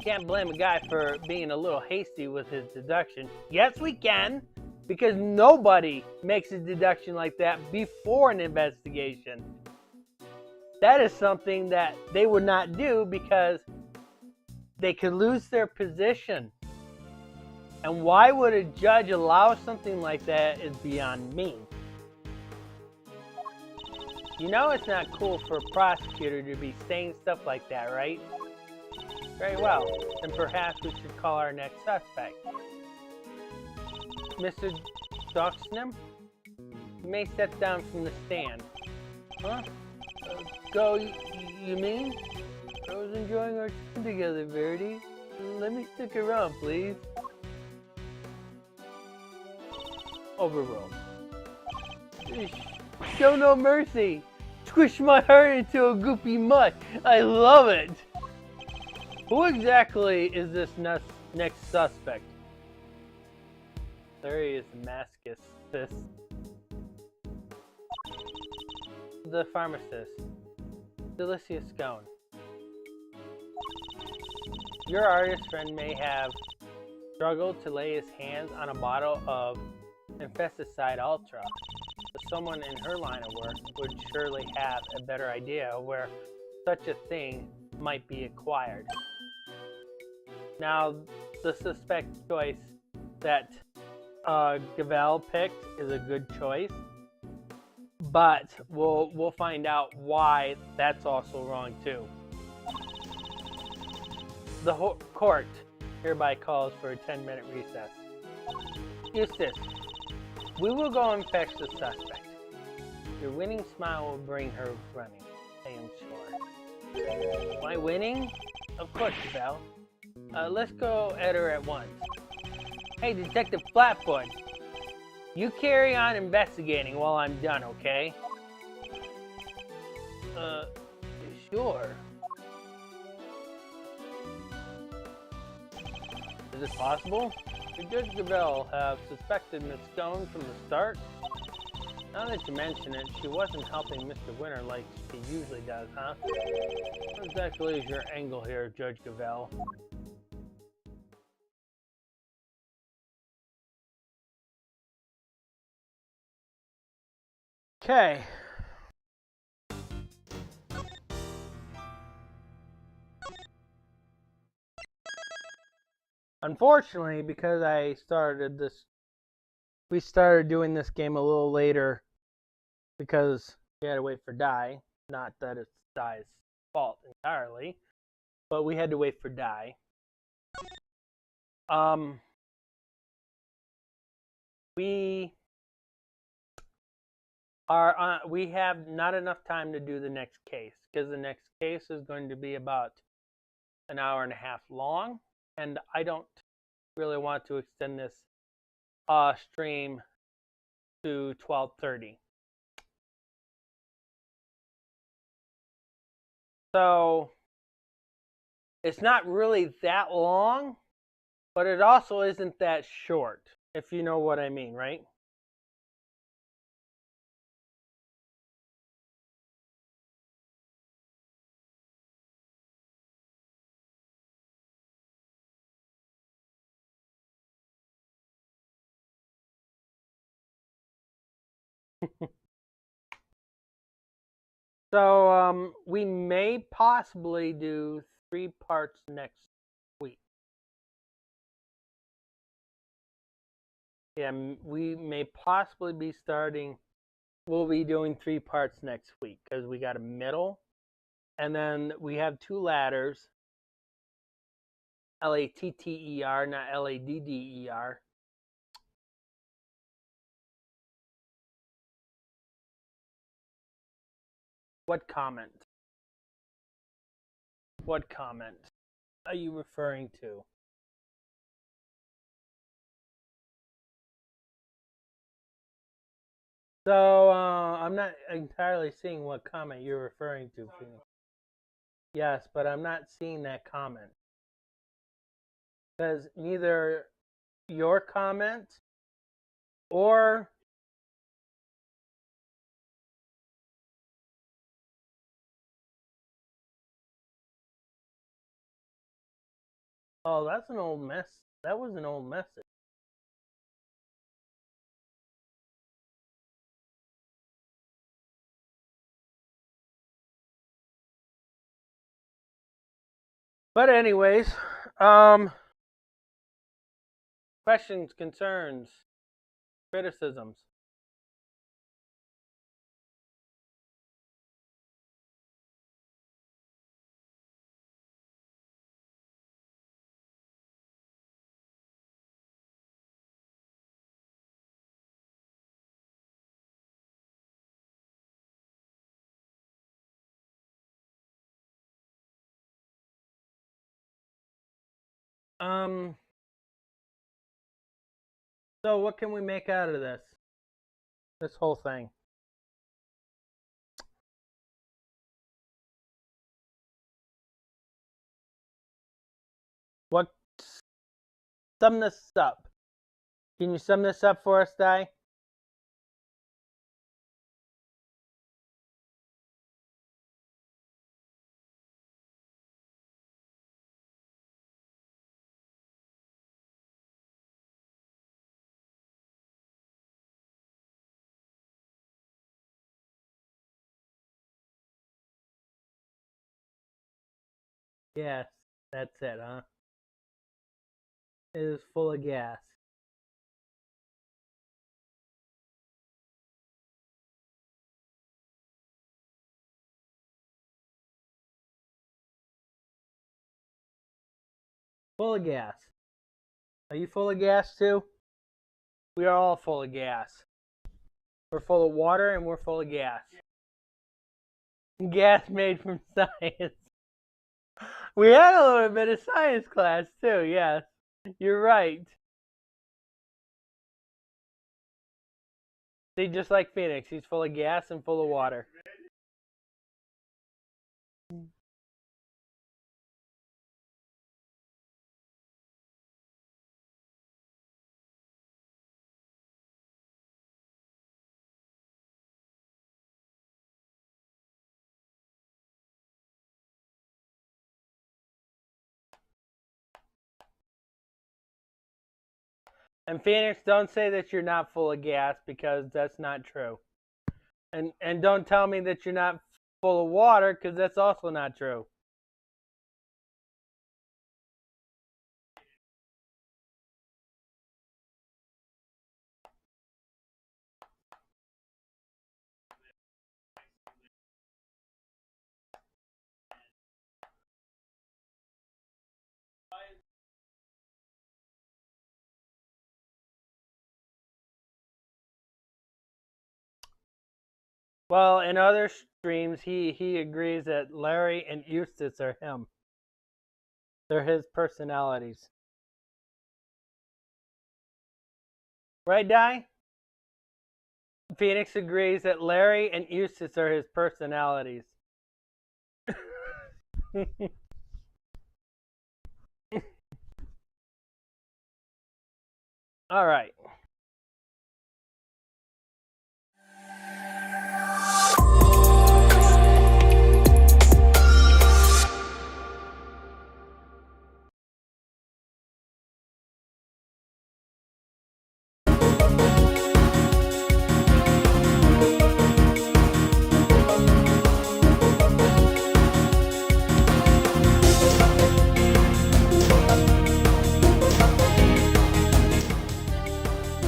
Can't blame a guy for being a little hasty with his deduction. Yes, we can, because nobody makes a deduction like that before an investigation. That is something that they would not do because they could lose their position. And why would a judge allow something like that is beyond me. You know it's not cool for a prosecutor to be saying stuff like that, right? Very well, then perhaps we should call our next suspect. Mr. Doxnam, you may step down from the stand. Huh? Go, you mean? I was enjoying our time together, Verity. Let me stick around, please. Overruled. Show no mercy. Squish my heart into a goopy mush. I love it. Who exactly is this next suspect? There he is, Damascus. The pharmacist. Delicious scone. Your artist friend may have struggled to lay his hands on a bottle of Infesticide Ultra, but someone in her line of work would surely have a better idea of where such a thing might be acquired. Now, the suspect choice that Gavelle picked is a good choice, but we'll find out why that's also wrong too. The court hereby calls for a 10-minute recess. Eustace, we will go and fetch the suspect. Your winning smile will bring her running, I am sure. Am I winning? Of course, Gavelle. Let's go at her at once. Hey, Detective Flatfoot, you carry on investigating while I'm done, okay? Sure. Is it possible? Could Judge Gavelle have suspected Miss Stone from the start? Now that you mention it, she wasn't helping Mr. Winter like she usually does, huh? What exactly is your angle here, Judge Gavelle? Okay. Unfortunately, because we started doing this game a little later because we had to wait for Die. Not that it's Die's fault entirely, but we had to wait for Die. we have not enough time to do the next case because the next case is going to be about an hour and a half long, and I don't really want to extend this stream to 12:30. So it's not really that long, but it also isn't that short, if you know what I mean, right? So we may possibly do 3 parts next week. Yeah, we may possibly be starting. We'll be doing 3 parts next week because we got a middle, and then we have 2 ladders. Latter, not ladder. What comment? What comment are you referring to? So I'm not entirely seeing what comment you're referring to, Phoenix. Yes, but I'm not seeing that comment. Because neither your comment or oh, that's an old mess. That was an old message. But anyways, questions, concerns, criticisms. So what can we make out of this? This whole thing. What? Sum this up. Can you sum this up for us, Di? Yes, that's it, huh? It is full of gas. Full of gas. Are you full of gas too? We are all full of gas. We're full of water and we're full of gas. Gas made from science. We had a little bit of science class too, yes. You're right. See, just like Phoenix, he's full of gas and full of water. And Phoenix, don't say that you're not full of gas because that's not true. And don't tell me that you're not full of water because that's also not true. Well, in other streams, he agrees that Larry and Eustace are him. They're his personalities. Right, Di? Phoenix agrees that Larry and Eustace are his personalities. All right.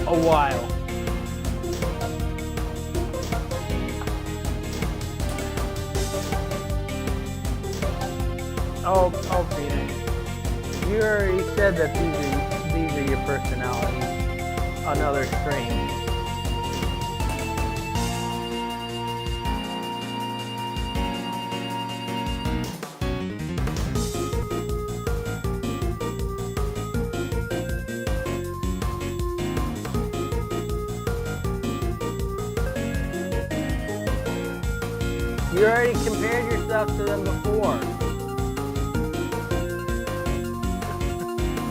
A while. Oh, Phoenix. You already said that these are your personalities. Another stream. You already compared yourself to them before.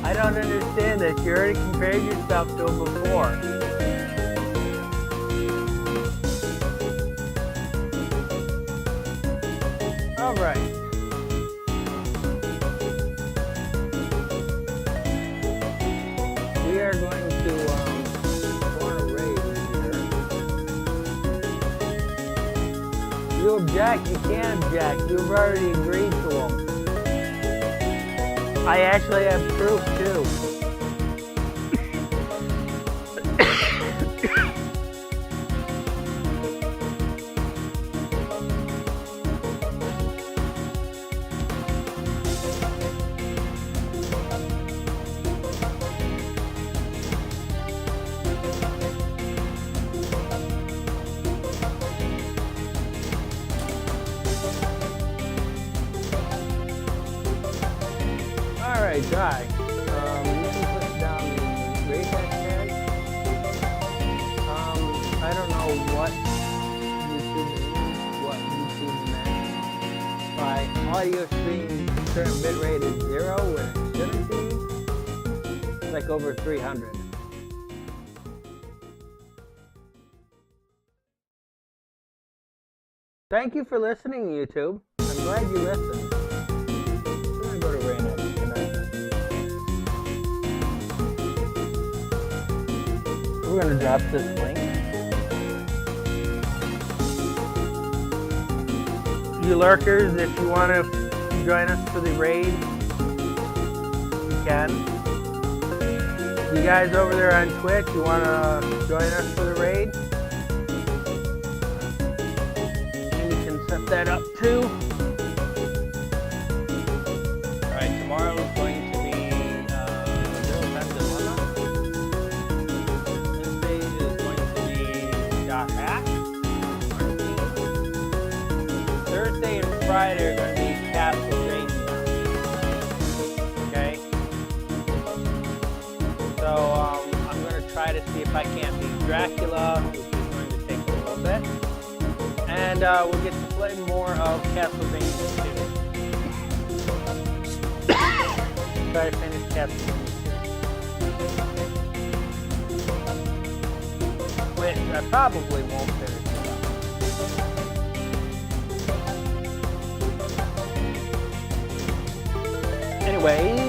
I don't understand this. You already compared yourself to them before. All right. We are going to go on a raid here. You object, you can't object. You've already agreed to them. I actually have proof too. Alright, Di. You can put down the raid hashtag. I don't know what YouTube meant by audio stream current bitrate is 0 when it shouldn't be. It's like over 300. Thank you for listening, YouTube. I'm glad you listened. I'm gonna go to Random tonight. We're gonna drop this link. You lurkers, if you want to join us for the raid, you can. You guys over there on Twitch, you want to join us for the raid? And you can set that up too. Alright, tomorrow is going to be Zero Time Dilemma. Wednesday is going to be Dot Hack. Thursday and Friday are going to be Castlevania. Okay? So, I'm going to try to see if I can't beat Dracula, which is going to take a little bit. And we'll get to play more of Castlevania 2. Try to finish Castlevania 2. Which I probably won't finish. Anyways,